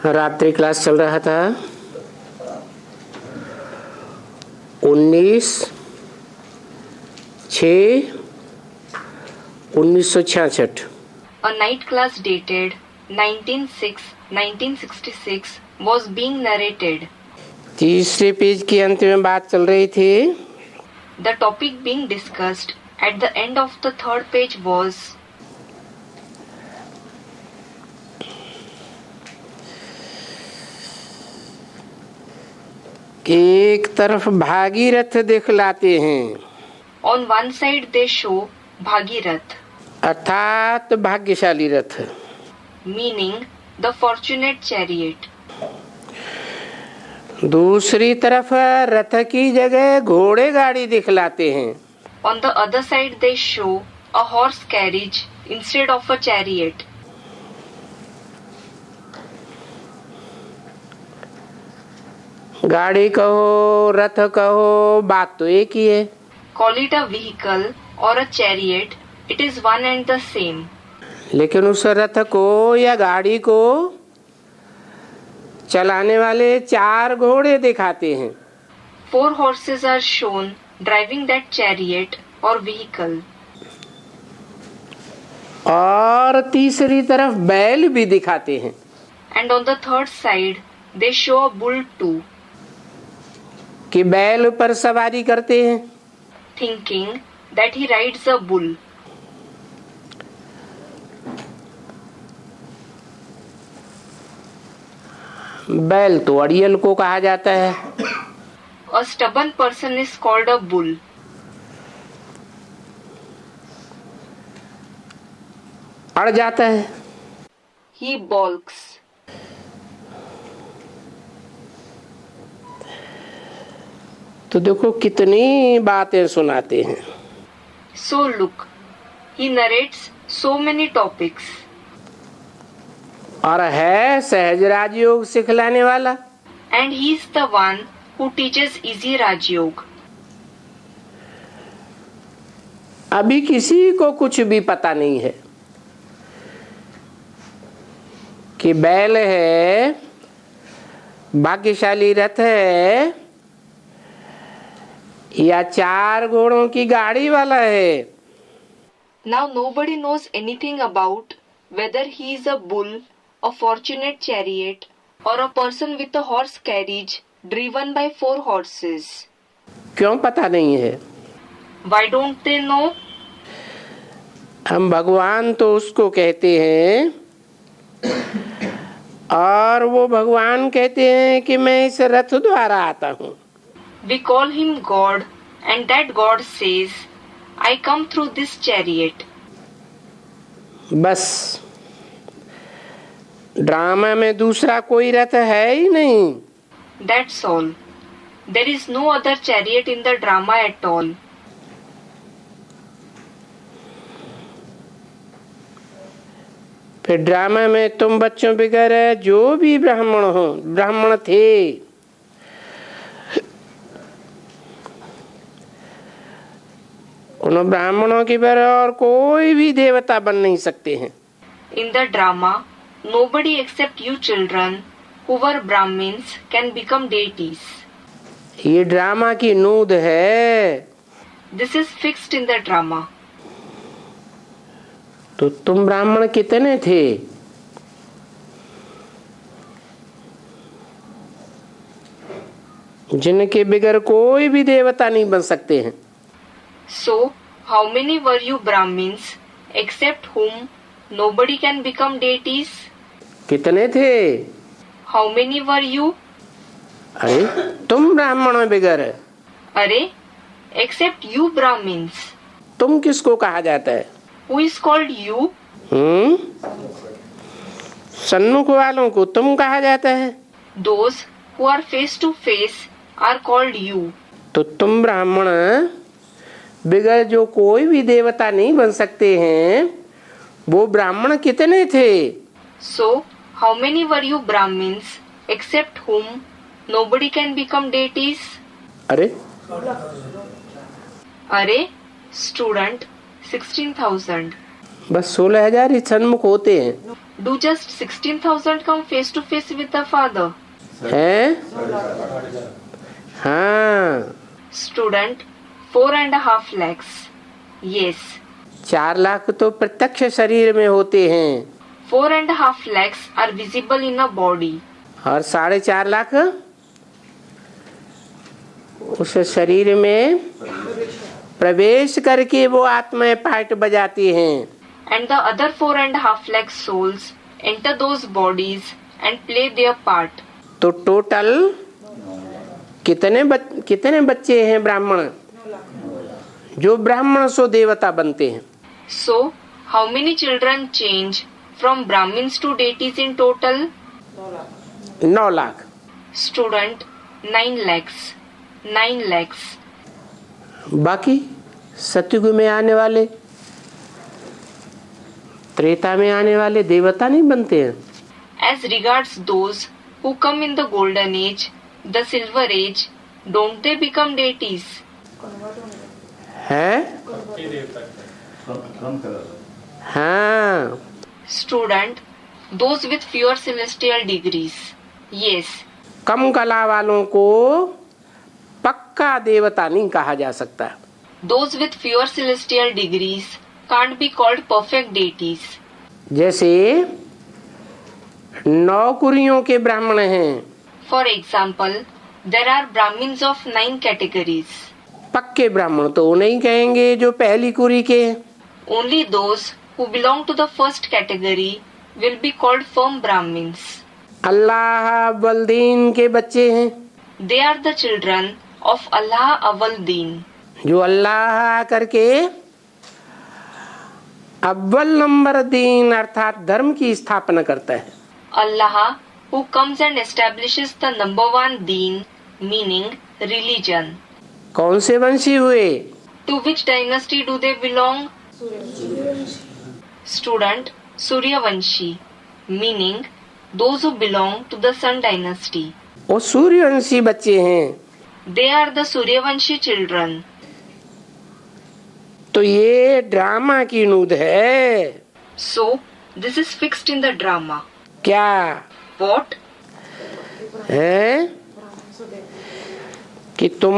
रात्रि क्लास चल रहा था 19/6/1966। A night class dated 19/6/1966 was being narrated. तीसरे पेज के अंत में बात चल रही थी। The topic being discussed at the end of the third page was एक तरफ भागीरथ दिखलाते हैं। On one side they show Bhagirath, अर्थात भाग्यशाली रथ, meaning the fortunate chariot. दूसरी तरफ रथ की जगह घोड़े गाड़ी दिखलाते हैं। On the other side they show a horse carriage instead of a chariot. गाड़ी कहो रथ कहो बात तो एक ही है। Call it a vehicle or a chariot, it is one and the same. लेकिन उस रथ को या गाड़ी को चलाने वाले 4 घोड़े दिखाते हैं। 4 horses are shown driving that chariot or vehicle. और तीसरी तरफ बैल भी दिखाते हैं। And on the third side they show a bull too, कि बैल पर सवारी करते हैं। thinking that he rides a bull. बैल तो अड़ियल को कहा जाता है। A stubborn person is called a bull. अड़ जाता है। He balks. तो देखो कितनी बातें सुनाते हैं। So look, he narrates so many topics. और है सहज राजयोग सिखलाने वाला। And he is the one who teaches easy Raj Yoga. अभी किसी को कुछ भी पता नहीं है कि बैल है, भाग्यशाली रथ है या 4 घोड़ों की गाड़ी वाला है। Now nobody knows anything about whether he is a bull, a fortunate chariot, or a person with a horse carriage driven by 4 horses. क्यों पता नहीं है? Why don't they know? हम भगवान तो उसको कहते हैं और वो भगवान कहते हैं कि मैं इस रथ द्वारा आता हूँ। We call him God, and that God says, I come through this chariot. बस ड्रामा में दूसरा कोई रथ है ही नहीं। That's all. There is no other chariot in the drama at all. फिर ड्रामा में तुम बच्चों वगैरह जो भी ब्राह्मण थे, उन ब्राह्मणों की तरह और कोई भी देवता बन नहीं सकते हैं। In the drama, nobody except you children who were Brahmins can become deities. ये ड्रामा की नूद है। This is fixed in the drama. तो तुम ब्राह्मण कितने थे? जिनके बगैर कोई भी देवता नहीं बन सकते हैं। So, how many were you Brahmins except whom nobody can become deities? कितने थे? How many were you? अरे तुम ब्राह्मण बगैर, अरे, except you Brahmins. तुम किसको कहा जाता है? Who is called you? सन्मुख वालों को तुम कहा जाता है। Those who are face to face are called you. तो तुम ब्राह्मण बगैर जो कोई भी देवता नहीं बन सकते हैं, वो ब्राह्मण कितने थे? So, how many were you Brahmins except whom nobody can become deities? अरे स्टूडेंट 16,000। बस 16,000 ही सन्मुख होते हैं। Do just 16,000 come face to face with the father? है? हाँ, Student, 4.5 lakhs. Yes. 4 लाख तो प्रत्यक्ष शरीर में होते हैं 4.5 lakhs are visible in a body. और 4.5 लाख उस शरीर में प्रवेश करके वो आत्माएं पार्ट बजाती हैं And the other 4.5 lakh souls enter those bodies and play their part. तो टोटल कितने बच्चे हैं ब्राह्मण जो ब्राह्मण सो देवता बनते हैं So, how many children change from Brahmins to deities in total? 9 lakh Student, 9 lakhs. 9 lakhs. बाकी सतयुग में आने वाले त्रेता में आने वाले देवता नहीं बनते हैं As regards those who come in the golden age, the silver age, don't they become deities? है हाँ Student, those with fewer celestial degrees. Yes. कम कला वालों को पक्का देवता नहीं कहा जा सकता Those with fewer celestial degrees can't be called perfect deities. जैसे 9 कुरियों के ब्राह्मण हैं For example, there are Brahmins of 9 categories. पक्के ब्राह्मण तो नहीं कहेंगे जो पहली कुरी के हैं। Only those who belong to the first category will be called firm Brahmins. अल्लाह बलदीन के बच्चे हैं They are the children of Allah Awal-Din. जो अल्लाह करके अव्वल नंबर दीन अर्थात धर्म की स्थापना करता है Allah who comes and establishes the number 1 deen, meaning religion. कौन से वंशी हुए To which dynasty do they belong? Student, Suryavanshi, meaning those who belong to the Sun dynasty. वो सूर्यवंशी बच्चे हैं They are the Suryavanshi children. तो ये drama की नूद है So, this is fixed in the drama. क्या What? है कि तुम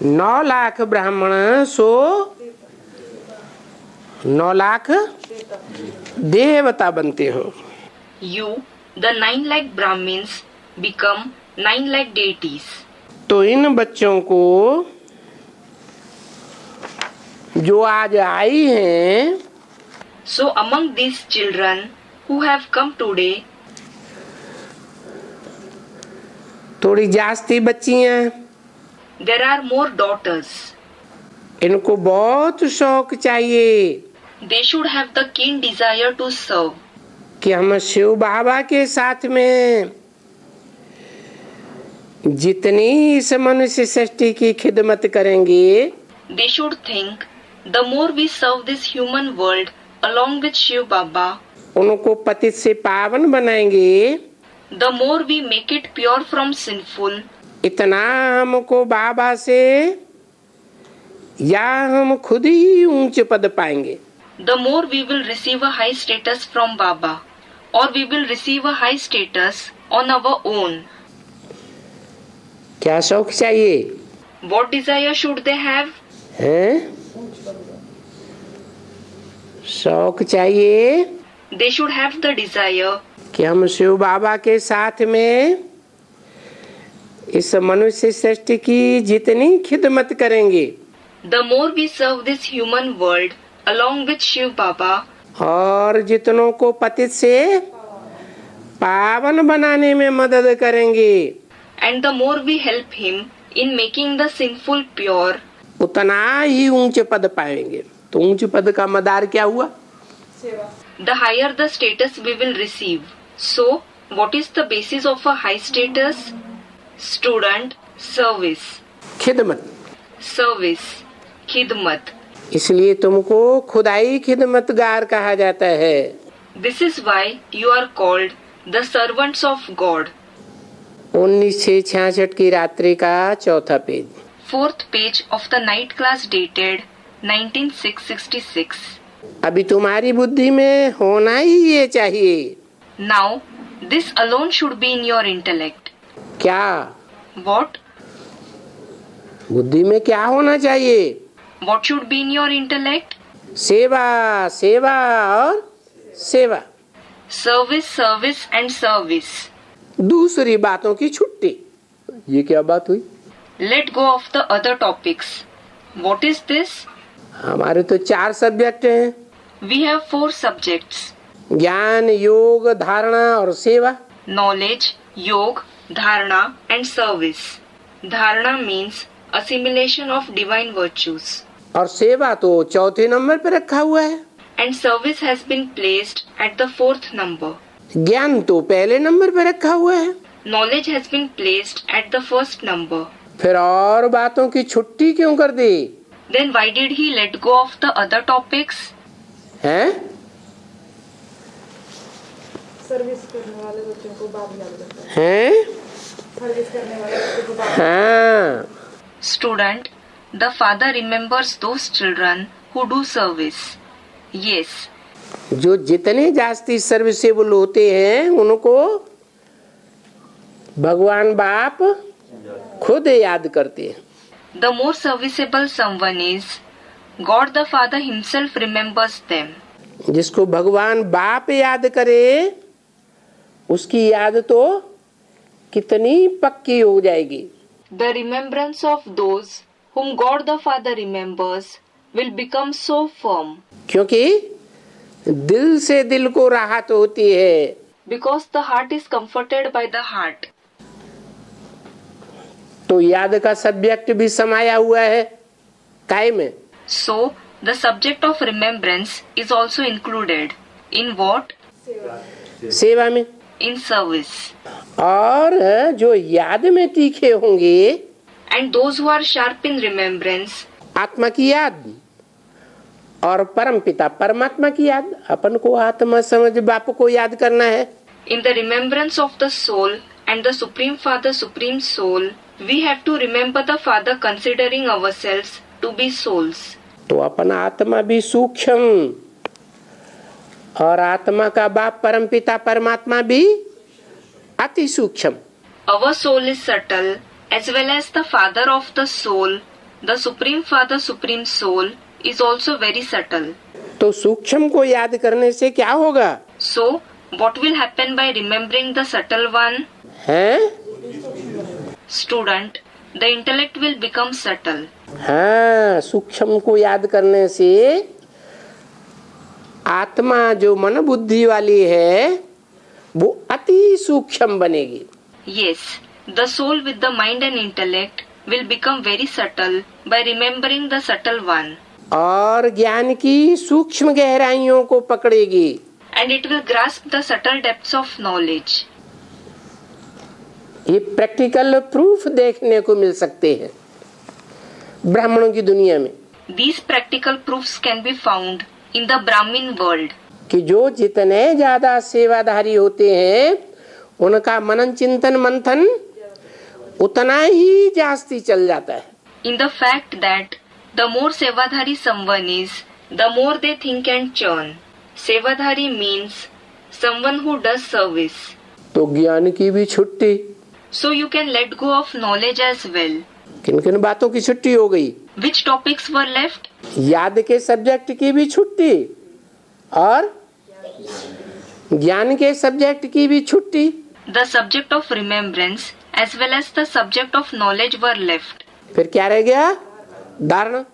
9 लाख ब्राह्मण सो 9 लाख देवता बनते हो You, the 9 lakh Brahmins, become 9 lakh deities. तो इन बच्चों को जो आज आई हैं So among these children who have come today, थोड़ी जास्ती बच्चियां there are more daughters. इनको बहुत शौक चाहिए They should have the keen desire to serve. कि हम शिव बाबा के साथ में जितनी इस मनुष्य सृष्टि की खिदमत करेंगे They should think, the more we serve this human world along with Shiv Baba, उनको पतित से पावन बनाएंगे the more we make it pure from sinful, इतना हमको बाबा से या हम खुद ही ऊंचे पद पाएंगे the more we will receive a high status from Baba, or we will receive a high status on our own. क्या शौक चाहिए What desire should they have? हैं शौक चाहिए They should have the desire कि हम शिव बाबा के साथ में इस मनुष्य सृष्टि की जितनी खिदमत करेंगे the more we serve this human world along with Shiv Baba, और जितनों को पतित से पावन बनाने में मदद करेंगे and the more we help him in making the sinful pure, उतना ही ऊंचे पद पाएंगे तो ऊंचे पद का मदार क्या हुआ the higher the status we will receive. So, what is the basis of a high status? Student, service. खिदमत Service, khidmat. इसलिए तुमको खुदाई खिदमतगार कहा जाता है This is why you are called the servants of God. 1966 की रात्रि का 4था page 4th page of the night class dated 1966. अभी तुम्हारी बुद्धि में होना ही ये चाहिए। Now, this alone should be in your intellect. क्या? What? बुद्धि में क्या होना चाहिए? What should be in your intellect? सेवा, सेवा और सेवा। Service, service and service. दूसरी बातों की छुट्टी। ये क्या बात हुई? Let go of the other topics. What is this? हमारे तो 4 सब्जेक्ट हैं। We have 4 subjects. ज्ञान, योग, धारणा और सेवा। Knowledge, Yoga, Dharana and service. Dharana means assimilation of divine virtues. और सेवा तो 4थे नंबर पे रखा हुआ है। And service has been placed at the 4th number. ज्ञान तो पहले नंबर पे रखा हुआ है। Knowledge has been placed at the 1st number. फिर और बातों की छुट्टी क्यों कर दी? Then why did he let go of the other topics? हैं? सर्विस करने वाले बच्चों को बाद याद करता है। हैं? सर्विस करने वाले बच्चों को बाद हाँ। Student, the father remembers those children who do service. Yes. जो जितने जास्ती सर्विसेबल होते हैं उनको भगवान बाप खुद याद करते हैं। The more serviceable someone is, God the Father himself remembers them. जिसको भगवान बाप याद करे उसकी याद तो कितनी पक्की हो जाएगी। The remembrance of those whom God the Father remembers will become so firm. क्योंकि दिल से दिल को राहत होती है। Because the heart is comforted by the heart. तो याद का सब्जेक्ट भी समाया हुआ है काय में। So, the subject of remembrance is also included. In what? सेवा में। In service. और जो याद में तीखे होंगे And those who are sharp in remembrance, आत्मा की याद और परम पिता परमात्मा की याद। अपन को आत्मा समझ बाप को याद करना है। in the remembrance of the soul and the Supreme Father, Supreme Soul, we have to remember the Father considering ourselves to be souls. तो अपन आत्मा भी सूक्ष्म और आत्मा का बाप परम पिता परमात्मा भी अति सूक्ष्म। Our soul is subtle as well as the Father of the soul, the Supreme Father, Supreme Soul, is also very subtle. तो सूक्ष्म को याद करने से क्या होगा? So, what will happen by remembering the subtle one? हैं? Student, the intellect will become subtle. हाँ, सूक्ष्म को याद करने से आत्मा जो मन बुद्धि वाली है वो अति सूक्ष्म बनेगी। Yes, the soul with the mind and intellect will become very subtle by remembering the subtle one. और ज्ञान की सूक्ष्म गहराइयों को पकड़ेगी। And it will grasp the subtle depths of knowledge. ये प्रैक्टिकल प्रूफ देखने को मिल सकते हैं ब्राह्मणों की दुनिया में। These practical proofs can be found in the Brahmin world. कि जो जितने ज्यादा सेवाधारी होते हैं उनका मनन चिंतन मंथन उतना ही जास्ती चल जाता है। In the fact that the more sevadhari someone is, the more they think and churn. Sevadhari means someone who does service. तो ज्ञान की भी छुट्टी। So you can let go of knowledge as well. किन किन बातों की छुट्टी हो गई? Which topics were left? याद के सब्जेक्ट की भी छुट्टी और ज्ञान के सब्जेक्ट की भी छुट्टी। The subject of remembrance as well as the subject of knowledge were left. फिर क्या रह गया? धारणा।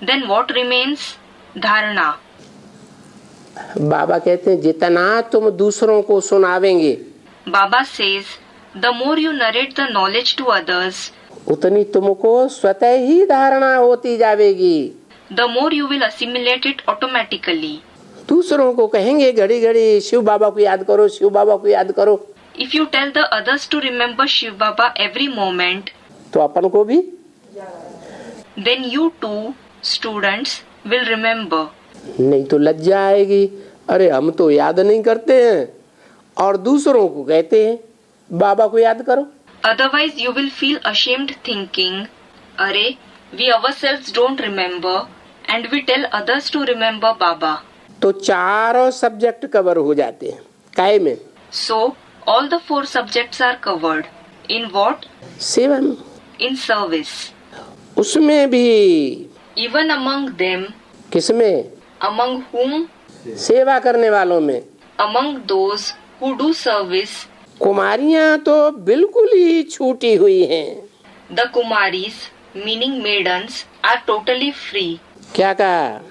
Then what remains? Dharana. बाबा कहते हैं जितना तुम दूसरों को सुनावेंगे Baba says, the more you narrate the knowledge to others, उतनी तुमको स्वतः ही धारणा होती जाएगी। the more you will assimilate it automatically. दूसरों को कहेंगे घड़ी घड़ी शिव बाबा को याद करो, शिव बाबा को याद करो, If you tell the others to remember Shiv Baba every moment, तो अपन को भी then you too, students, will remember. नहीं तो लज्जा आएगी। अरे हम तो याद नहीं करते हैं और दूसरों को कहते हैं बाबा को याद करो। Otherwise, you will feel ashamed thinking, Arey, we ourselves don't remember and we tell others to remember Baba. तो चारों सब्जेक्ट कवर हो जाते हैं काय में? So, all the 4 subjects are covered. In what? सेवा में। In service. उसमें भी Even among them, किसमें? among whom? सेवा करने वालों में। Among those who do service, कुमारियां तो बिल्कुल ही छूटी हुई हैं। the Kumaris, meaning maidens, are totally free. क्या कहा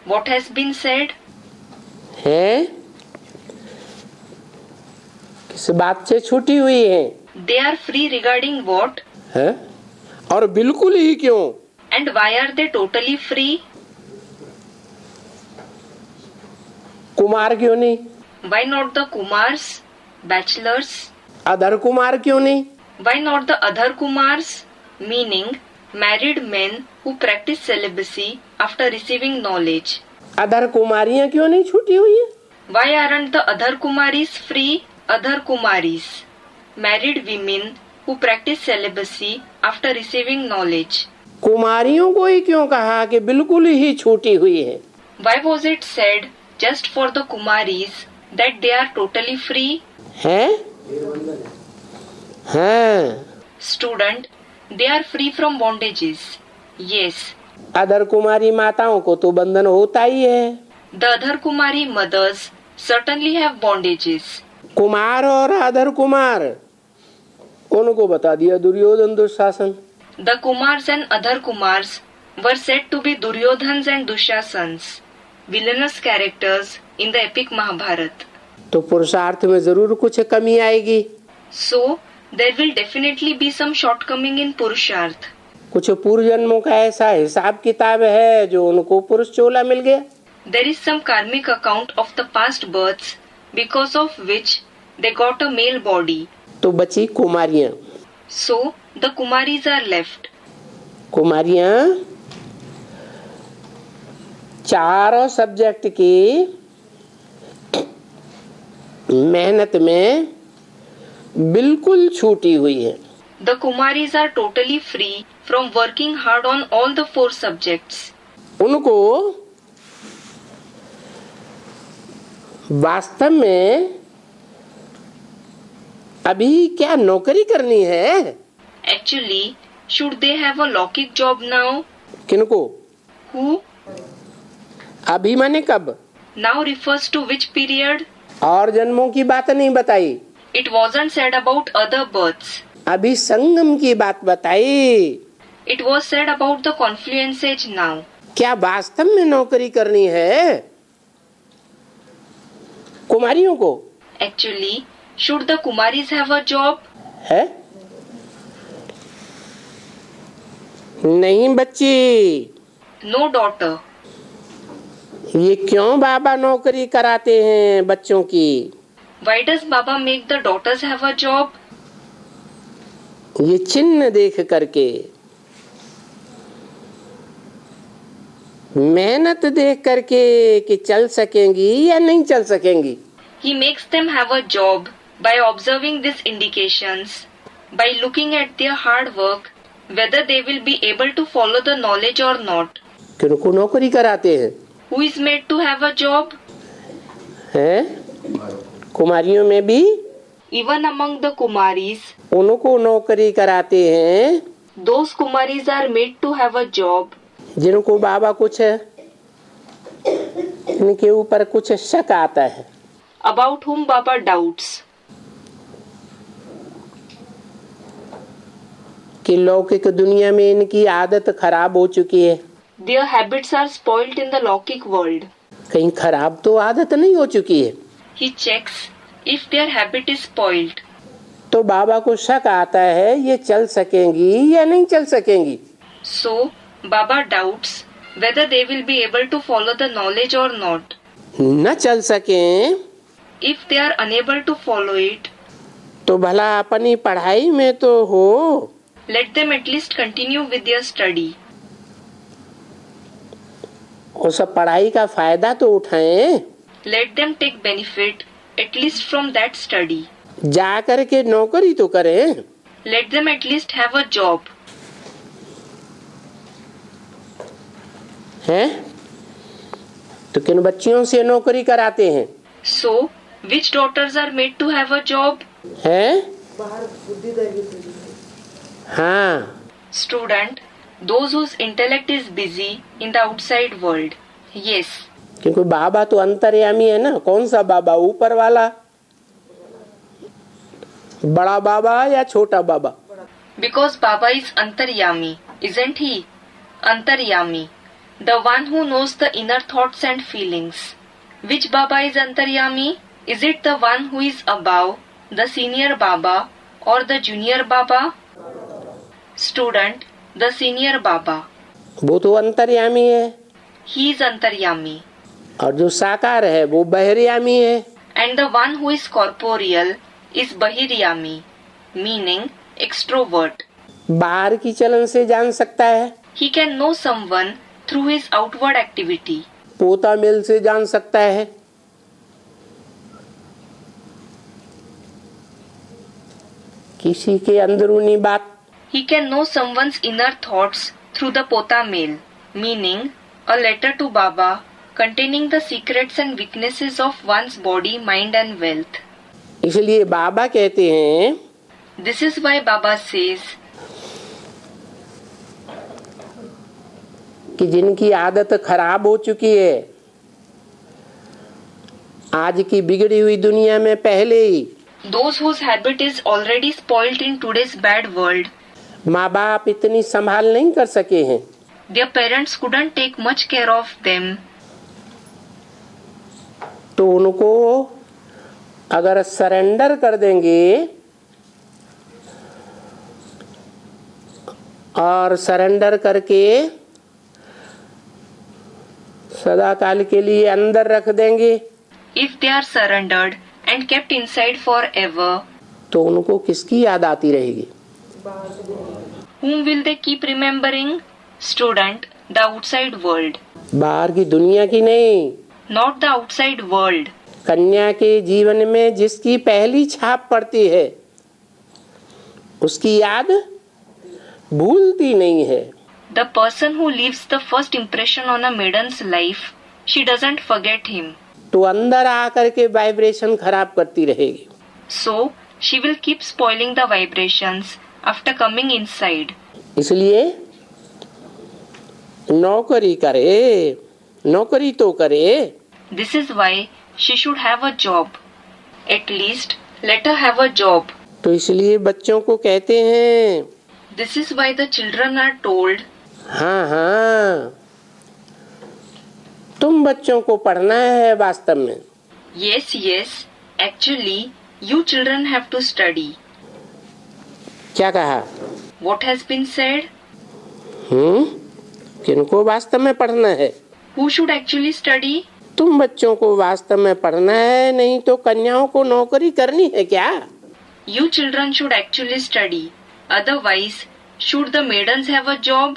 What has been said? है? किस बात से छूटी हुई है? They are free regarding what? है? और बिल्कुल ही क्यों? And why are they totally free? Kumar क्यों नहीं? Why not the Kumars, bachelors? अधर कुमार क्यों नहीं? Why not the other Kumars, meaning married men who practice celibacy after receiving knowledge? अधर कुमारियां क्यों नहीं छूटी हुई है? Why aren't the other Kumaris free? Other Kumaris, married women who practice celibacy after receiving knowledge. कुमारियों को ही क्यों कहा कि बिल्कुल ही छूटी हुई है? Why was it said just for the Kumaris that they are totally free? है? हाँ, Student, they are free from bondages. Yes, अधर कुमारी माताओं को तो बंधन होता ही है। the other Kumari mothers certainly have bondages. Kumar और अधर कुमार उनको बता दिया Duryodhan Dushasan. The Kumars and other Kumars were said to be Duryodhans and Dushasans, villainous characters in the epic Mahabharata. तो पुरुषार्थ में जरूर कुछ कमी आएगी। So, there will definitely be some shortcoming in Purusharth. कुछ पूर्व जन्मों का ऐसा हिसाब किताब है जो उनको पुरुष चोला मिल गया। There is some karmic account of the past births because of which they got a male body. तो बची कुमारियां। So, the Kumaris are left. कुमारियां चारों सब्जेक्ट की मेहनत में बिल्कुल छूटी हुई है। The Kumaris are totally free from working hard on all the 4 subjects. उनको वास्तव में अभी क्या नौकरी करनी है? Actually, should they have a Lokik job now? किनको? Who? अभी माने कब? Now refers to which period? और जन्मों की बात नहीं बताई, It wasn't said about other births. अभी संगम की बात बताई। It was said about the confluence age now. क्या वास्तव में नौकरी करनी है कुमारियों को? Actually, should the Kumaris have a job? है? नहीं बच्ची। No, daughter. ये क्यों बाबा नौकरी कराते हैं बच्चों की? Why does Baba make the daughters have a job? ये चिन्ह देख करके, मेहनत देख करके कि चल सकेंगी या नहीं चल सकेंगी। He makes them have a job by observing these indications, by looking at their hard work, whether they will be able to follow the knowledge or not. किनको नौकरी कराते हैं? Who is made to have a job? हैं? कुमारियों में भी Even among the Kumaris, उनको नौकरी कराते हैं those Kumaris are made to have a job जिनको बाबा कुछ इनके ऊपर कुछ शक आता है। about whom Baba doubts. कि लौकिक दुनिया में इनकी आदत खराब हो चुकी है। Their habits are spoilt in the Lokik world. कहीं खराब तो आदत नहीं हो चुकी है? He checks if their habit is spoilt. तो बाबा को शक आता है ये चल सकेंगी या नहीं चल सकेंगी। So, Baba doubts whether they will be able to follow the knowledge or not. न चल सकें If they are unable to follow it, तो भला अपनी पढ़ाई में तो हो। let them at least continue with their study. उस पढ़ाई का फायदा तो उठाएं। Let them take benefit at least from that study. जा कर के नौकरी तो करें। Let them at least have a job. हैं? तो किन बच्चियों से नौकरी कराते हैं? So, which daughters are made to have a job? हैं? बाहर बुद्धि दैवी पीढ़ी। हाँ, Student, those whose intellect is busy in the outside world. Yes. क्योंकि बाबा तो अंतर्यामी है ना। कौन सा बाबा? ऊपर वाला, बड़ा बाबा या छोटा बाबा? Because Baba is Antaryami, isn't he? Antaryami, the one who knows the inner thoughts and feelings. Which Baba is Antaryami? Is it the one who is above, the senior Baba, or the junior Baba? Student, the senior Baba. वो तो अंतर्यामी है। He is Antaryami. और जो साकार है वो बहिर्यामी है। And the one who is corporeal is Bahiryami, meaning extrovert. बाहर की चलन से जान सकता है। He can know someone through his outward activity. पोता मेल से जान सकता है। किसी के अंदरूनी बात। He can know someone's inner thoughts through the Pota mail, meaning a letter to Baba containing the secrets and weaknesses of one's body, mind and wealth. इसलिए बाबा कहते हैं, This is why Baba says, कि जिनकी आदत खराब हो चुकी है आज की बिगड़ी हुई दुनिया में पहले ही, those whose habit is already spoilt in today's bad world, माँ बाप इतनी संभाल नहीं कर सके हैं, their parents couldn't take much care of them, तो उनको अगर सरेंडर कर देंगे और सरेंडर करके सदा काल के लिए अंदर रख देंगे, if they are surrendered and kept inside forever, तो उनको किसकी याद आती रहेगी? whom will they keep remembering? Student, the outside world, बाहर की दुनिया की नहीं। not the outside world. कन्या के जीवन में जिसकी पहली छाप पड़ती है उसकी याद भूलती नहीं है। The person who leaves the first impression on a maiden's life, she doesn't forget him. तो अंदर आकर के वाइब्रेशन खराब करती रहेगी। So, she will keep spoiling the vibrations after coming inside. इसलिए नौकरी करे, नौकरी तो करे। This is why she should have a job. At least, let her have a job. तो इसलिए बच्चों को कहते हैं, This is why the children are told, हाँ हाँ तुम बच्चों को पढ़ना है वास्तव में। yes, yes, actually, you children have to study. क्या कहा? What has been said? किनको वास्तव में पढ़ना है? Who should actually study? तुम बच्चों को वास्तव में पढ़ना है, नहीं तो कन्याओं को नौकरी करनी है क्या? You children should actually study. Otherwise, should the maidens have a job?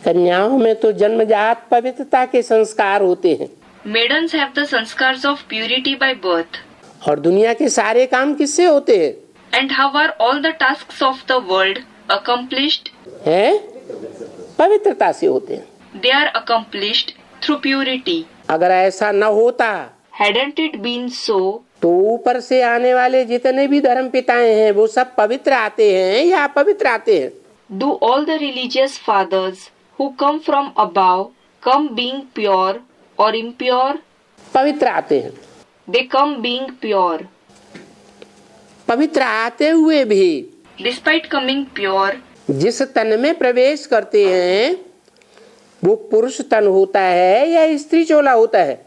कन्याओं में तो जन्मजात पवित्रता के संस्कार होते हैं। Maidens have the sanskars of purity by birth. और दुनिया के सारे काम किससे होते हैं? And how are all the tasks of the world accomplished? हैं? पवित्रता से होते हैं। They are accomplished through purity. अगर ऐसा न होता Hadn't it been so, तो ऊपर से आने वाले जितने भी धर्म पिताएं हैं वो सब पवित्र आते हैं या अपवित्र आते हैं? do all the religious fathers who come from above come being pure or impure? पवित्र आते हैं। They come being pure. पवित्र आते हुए भी Despite coming pure, जिस तन में प्रवेश करते हैं वो पुरुष तन होता है या स्त्री चोला होता है?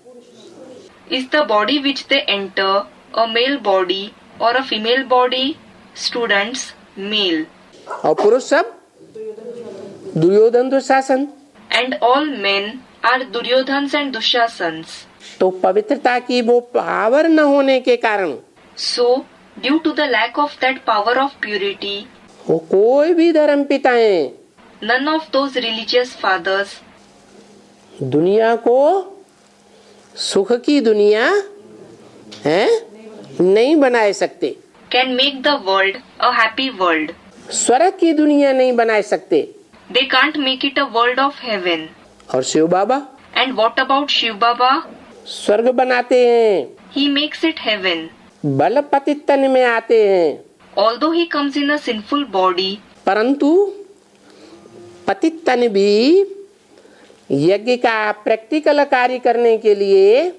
is the body which they enter a male body or a female body? Students, male. और पुरुष सब Duryodhan Dushasan. And all men are Duryodhans and Dushasans. तो पवित्रता की वो पावर न होने के कारण So, due to the lack of that power of purity, वो कोई भी धर्म पिताएं none of those religious fathers दुनिया को सुख की दुनिया है नहीं बनाए सकते, can make the world a happy world. स्वर्ग की दुनिया नहीं बना सकते। They can't make it a world of heaven. और शिव बाबा And what about Shiv Baba? स्वर्ग बनाते हैं, He makes it heaven. बल पतित तन में आते हैं, Although he comes in a sinful body, परंतु पतित तन भी यज्ञ का प्रैक्टिकल कार्य करने के लिए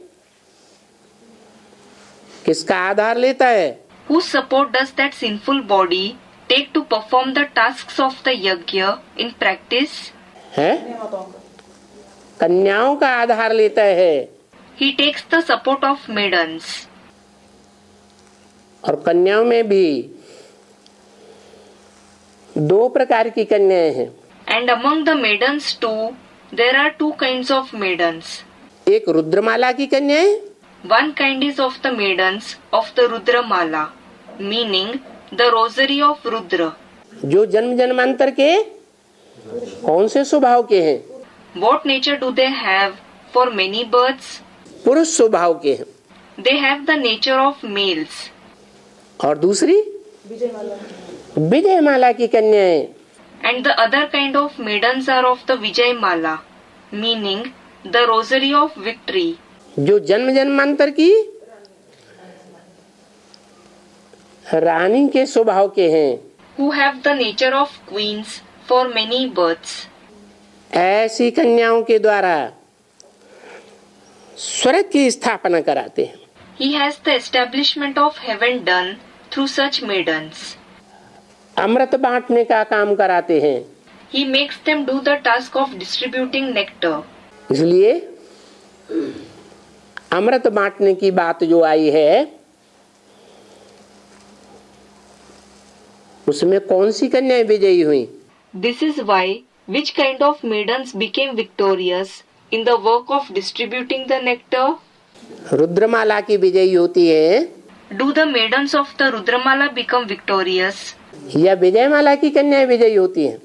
किसका आधार लेता है? whose support does that sinful body take to perform the tasks of the yajna in practice? है? कन्याओं का आधार लेता है। He takes the support of maidens. और कन्याओं में भी दो प्रकार की कन्याएं हैं। And among the maidens too, there are two kinds of maidens. एक रुद्रमाला की कन्याएं, One kind is of the maidens of the Rudramala, meaning the rosary of Rudra. जो जन्म जन्मांतर के कौन से स्वभाव के हैं? What nature do they have for many births? पुरुष स्वभाव के हैं। They have the nature of males. और दूसरी विजयमाला की कन्याएं, And the other kind of maidens are of the Vijayamala, meaning the rosary of victory. जो जन्म जन्मांतर की रानी के स्वभाव के हैं। Who have the nature of queens for many births. ऐसी कन्याओं के द्वारा स्वर्ग की स्थापना कराते हैं। He has the establishment of heaven done through such maidens. अमृत बांटने का काम कराते हैं। He makes them do the task of distributing nectar. इसलिए अमृत बांटने की बात जो आई है उसमें कौन सी कन्याएं विजयी हुई? This is why which kind of maidens became victorious in the work of distributing the nectar? रुद्रमाला की विजयी होती है Do the maidens of the Rudramala become victorious? या विजयमाला की कन्याएं विजयी होती हैं?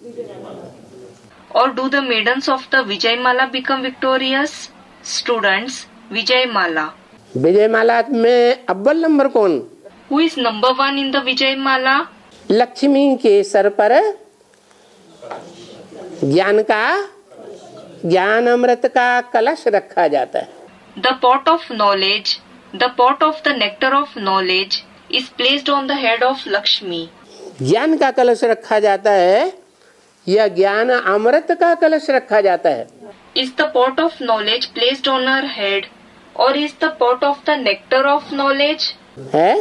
Or do the maidens of the Vijayamala become victorious? Students, Vijayamala. Vijayamala में अव्वल नंबर कौन? Who is number one in the Vijayamala? Lakshmi के सर पर ज्ञान अमृत का कलश रखा जाता है। The pot of knowledge, the pot of the nectar of knowledge is placed on the head of Lakshmi. ज्ञान का कलश रखा जाता है या ज्ञान अमृत का कलश रखा जाता है? Is the pot of knowledge placed on her head or is the pot of the nectar of knowledge? है?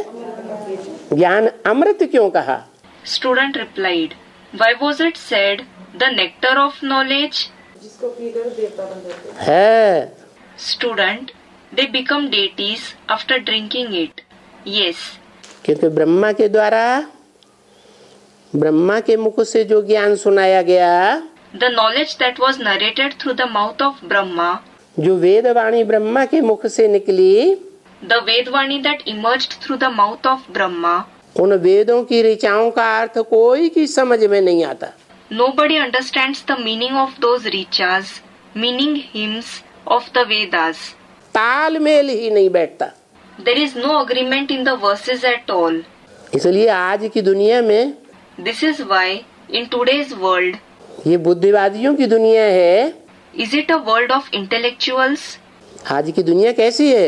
ज्ञान अमृत क्यों कहा? Student replied, why was it said the nectar of knowledge? जिसको पीकर देवता बन जाते हैं। है। Student, they become deities after drinking it. Yes. क्योंकि ब्रह्मा के द्वारा ब्रह्मा के मुख से जो ज्ञान सुनाया गया, The knowledge that was narrated through the mouth of Brahma, जो वेद वाणी ब्रह्मा के मुख से निकली, the Vedvani that emerged through the mouth of Brahma, उन वेदों की ऋचाओं का अर्थ कोई की समझ में नहीं आता। nobody understands the meaning of those richas, meaning hymns of the Vedas. तालमेल ही नहीं बैठता। There is no agreement in the verses at all. इसलिए आज की दुनिया में This is why in today's world, ये बुद्धिवादियों की दुनिया है। is it a world of intellectuals? आज की दुनिया कैसी है?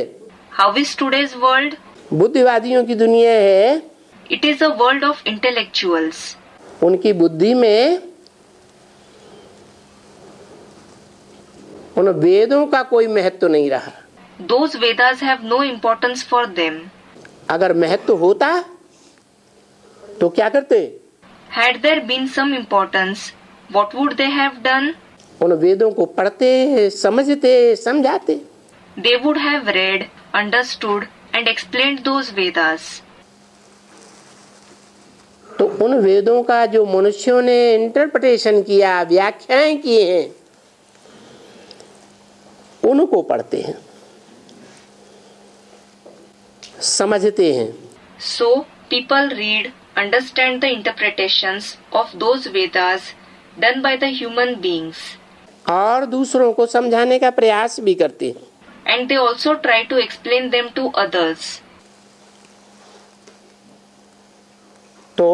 How is today's world? बुद्धिवादियों की दुनिया है। It is a world of intellectuals. उनकी बुद्धि में उन वेदों का कोई महत्व नहीं रहा। Those Vedas have no importance for them. अगर महत्व होता तो क्या करते? Had there been some importance, what would they have done? उन वेदों को पढ़ते, समझते, समझाते। They would have read, understood and explained those Vedas. तो उन वेदों का जो मनुष्यों ने इंटरप्रिटेशन किया, व्याख्याएं की हैं, उनको पढ़ते हैं, समझते हैं। So people read, understand the interpretations of those Vedas done by the human beings. और दूसरों को समझाने का प्रयास भी करते हैं। And they also try to explain them to others. तो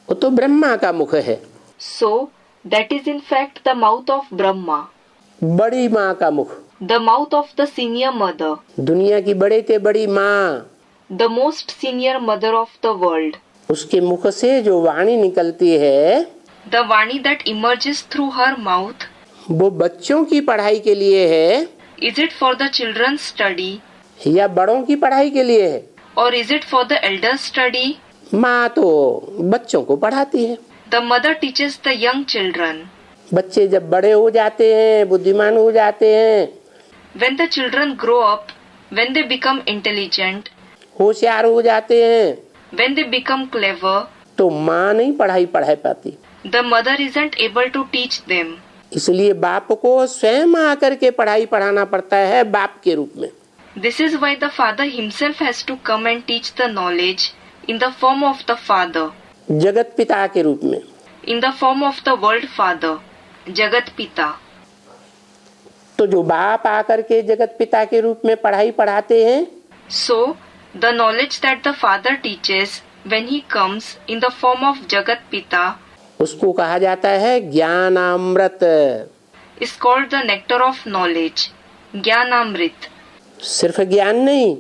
वो तो ब्रह्मा का मुख है। So that is in fact the mouth of Brahma. बड़ी माँ का मुख, the mouth of the senior mother, दुनिया की बड़े से बड़ी माँ, the most senior mother of the world, उसके मुख से जो वाणी निकलती है, the Vani that emerges through her mouth, वो बच्चों की पढ़ाई के लिए है is it for the children's study या बड़ों की पढ़ाई के लिए है? or is it for the elders' study? माँ तो बच्चों को पढ़ाती है। The mother teaches the young children. बच्चे जब बड़े हो जाते हैं, बुद्धिमान हो जाते हैं, When the children grow up, when they become intelligent, होशियार हो जाते हैं, when they become clever, तो माँ नहीं पढ़ा पाती। the mother isn't able to teach them. इसलिए बाप को स्वयं आकर के पढ़ाई पढ़ाना पड़ता है बाप के रूप में। This is why the father himself has to come and teach the knowledge in the form of the father, जगत पिता के रूप में। in the form of the world father, Jagat Pita. तो जो बाप आकर के जगत पिता के रूप में पढ़ाई पढ़ाते हैं, So, the knowledge that the father teaches when he comes in the form of Jagat Pita उसको कहा जाता है ज्ञानामृत। is called the nectar of knowledge, Jnanamrit. सिर्फ ज्ञान नहीं,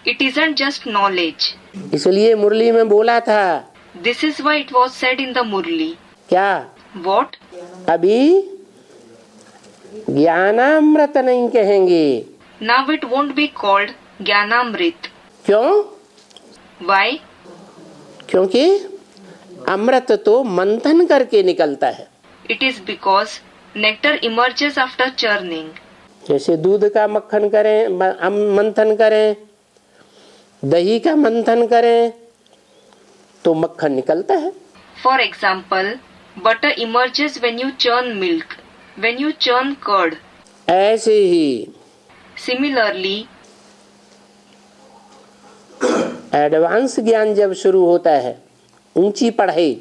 It isn't just knowledge. इसलिए मुरली में बोला था। This is why it was said in the Murli. क्या? What? अभी ज्ञानामृत नहीं कहेंगे। Now it won't be called Jnanamrit. क्यों? Why? क्योंकि अमृत तो मंथन करके निकलता है। It is because nectar emerges after churning. जैसे दूध का मक्खन करें, मंथन करें, दही का मंथन करें, तो मक्खन निकलता है। For example, butter emerges when you churn milk, when you churn curd. ऐसे ही Similarly, एडवांस ज्ञान जब शुरू होता है, ऊंची पढ़ाई,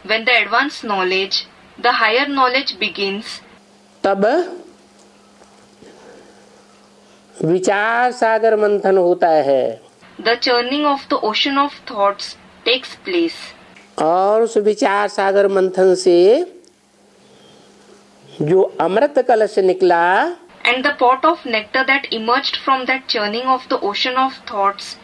when the advanced knowledge, the higher knowledge begins, तब विचार सागर मंथन होता है the churning of the ocean of thoughts takes place. और उस विचार सागर मंथन से जो अमृत कलश निकला, And the pot of nectar that emerged from that churning of the ocean of thoughts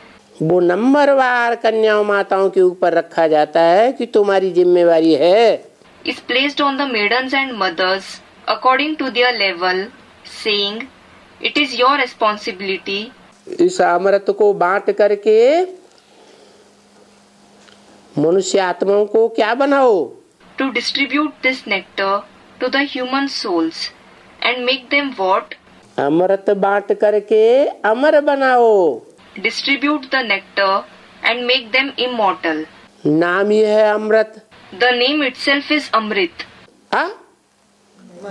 वो नंबरवार कन्याओं माताओं के ऊपर रखा जाता है कि तुम्हारी जिम्मेवारी है। is placed on the maidens and mothers according to their level, saying, it is your responsibility इस अमृत को बांट करके मनुष्य आत्माओं को क्या बनाओ? to distribute this nectar to the human souls and make them what? अमृत बांट करके अमर बनाओ। Distribute the nectar and make them immortal. नाम ये है अमृत। The name itself is Amrit.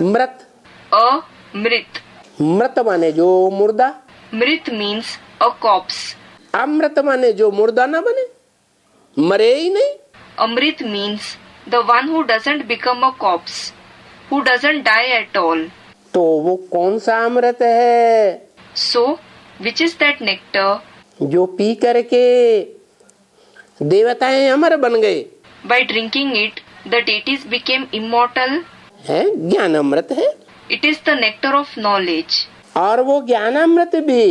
मृत, Amrit. मृत माने जो मुर्दा, Mrit means a corpse. अमृत माने जो मुर्दा ना बने, मरे ही नहीं। Amrit means the one who doesn't become a corpse, who doesn't die at all. तो वो कौन सा अमृत है? So, which is that nectar? जो पी करके देवताएं अमर बन गए, By drinking it, the deities became immortal. है ज्ञान अमृत है। It is the nectar of knowledge. और वो ज्ञानामृत भी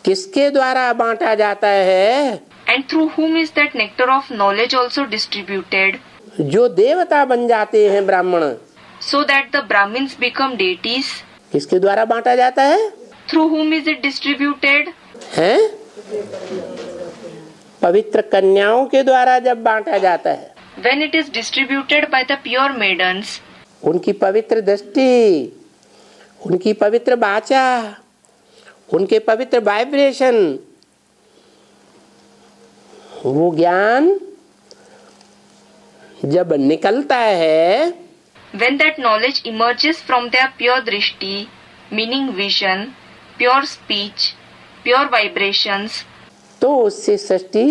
किसके द्वारा बांटा जाता है? And through whom is that nectar of knowledge also distributed? जो देवता बन जाते हैं ब्राह्मण, So that the Brahmins become deities. किसके द्वारा बांटा जाता है? Through whom is it distributed? हैं? पवित्र कन्याओं के द्वारा जब बांटा जाता है, When it is distributed by the pure maidens, उनकी पवित्र दृष्टि, उनकी पवित्र वाचा, उनके पवित्र वाइब्रेशन, वो ज्ञान जब निकलता है, when that knowledge emerges from their pure drishti, meaning vision, pure speech, pure vibrations, तो उससे सृष्टि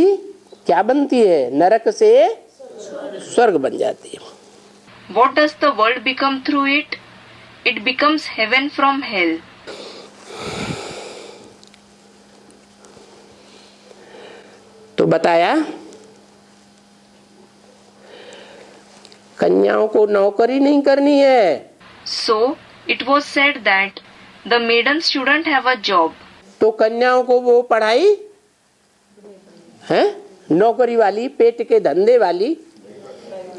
क्या बनती है? नरक से स्वर्ग बन जाती है। what does the world become through it? It becomes heaven from hell. तो बताया कन्याओं को नौकरी नहीं करनी है, So it was said that the maidens shouldn't have a job. तो कन्याओं को वो पढ़ाई है नौकरी वाली, पेट के धंधे वाली,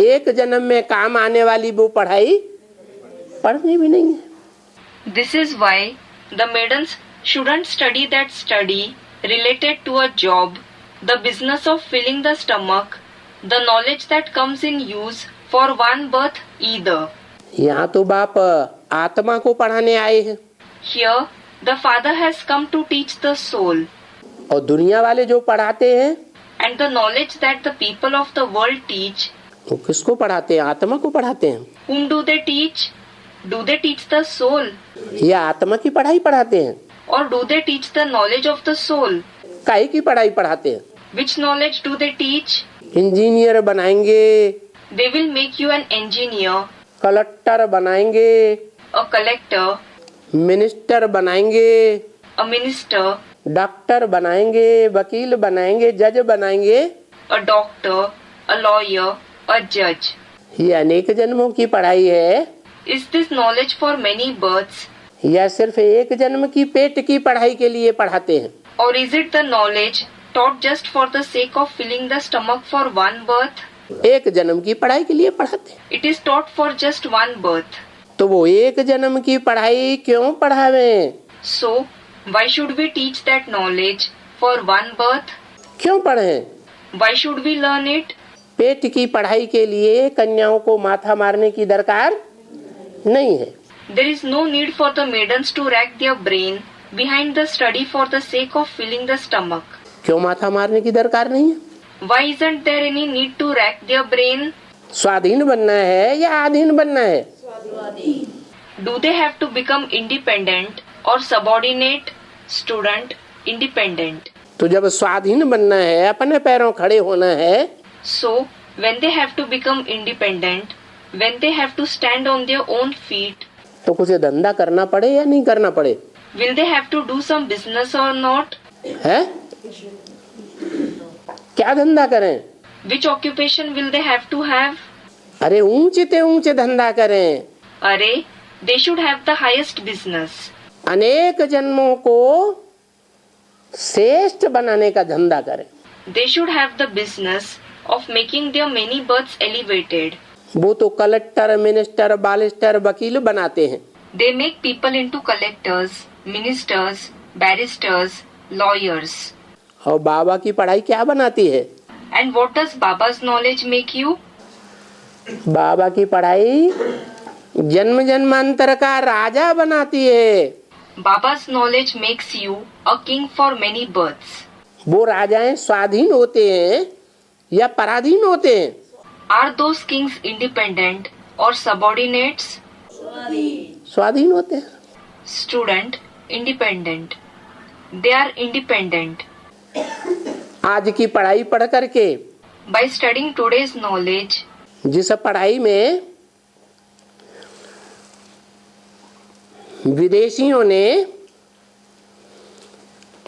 एक जन्म में काम आने वाली वो पढ़ाई पढ़नी भी नहीं है। This is why the maidens shouldn't study that study related to a job, the business of filling the stomach, the knowledge that comes in use for one birth either. यहाँ तो बाप आत्मा को पढ़ाने आए हैं। Here the Father has come to teach the soul, और दुनिया वाले जो पढ़ाते हैं and the knowledge that the people of the world teach. वो किसको पढ़ाते हैं? आत्मा को पढ़ाते हैं। Whom do they teach? Do they teach the soul? या आत्मा की पढ़ाई पढ़ाते हैं? Or do they teach the knowledge of the soul? काहे की पढ़ाई पढ़ाते हैं? Which knowledge do they teach? Engineer बनाएंगे, They will make you an engineer, collector बनाएंगे, a collector, मिनिस्टर बनाएंगे, a minister, डॉक्टर बनाएंगे, वकील बनाएंगे, जज बनाएंगे। a doctor, a lawyer, a judge. ये अनेक जन्मों की पढ़ाई है Is this knowledge for many births? या सिर्फ एक जन्म की पेट की पढ़ाई के लिए पढ़ाते हैं? Or is it the knowledge taught just for the sake of filling the stomach for one birth? एक जन्म की पढ़ाई के लिए पढ़ाते हैं। It is taught for just one birth. तो वो एक जन्म की पढ़ाई क्यों पढ़ावें? So, why should we teach that knowledge for one birth? क्यों पढ़ें? Why should we learn it? पेट की पढ़ाई के लिए कन्याओं को माथा मारने की दरकार नहीं है। There is no need for the maidens to rack their brain behind the study for the sake of filling the stomach. क्यों माथा मारने की दरकार नहीं है? Why isn't there any need to rack their brain? स्वाधीन बनना है या अधीन बनना है? Do they have to become independent or subordinate? Student, independent. तो जब स्वाधीन बनना है, अपने पैरों खड़े होना है, So, when they have to become independent, when they have to stand on their own feet, तो कुछ धंधा करना पड़े या नहीं करना पड़े? will they have to do some business or not? है? क्या धंधा करें? Which occupation will they have to have? अरे ऊंचे ते ऊंचे धंधा करें। Array, they should have the highest business. अनेक जन्मों को श्रेष्ठ बनाने का धंधा करें। They should have the business of making their many births elevated. वो तो कलेक्टर, मिनिस्टर, बालिस्टर, वकील बनाते हैं। They make people into collectors, ministers, barristers, lawyers. और बाबा की पढ़ाई क्या बनाती है? And what does Baba's knowledge make you? बाबा की पढ़ाई जन्म जन्मांतर का राजा बनाती है। Baba's knowledge makes you a king for many births. वो राजाएं स्वाधीन होते हैं या पराधीन होते हैं? Are those kings independent or subordinates? स्वाधीन होते हैं। Student, independent. They are independent. आज की पढ़ाई पढ़ करके By studying today's knowledge, जिस पढ़ाई में विदेशियों ने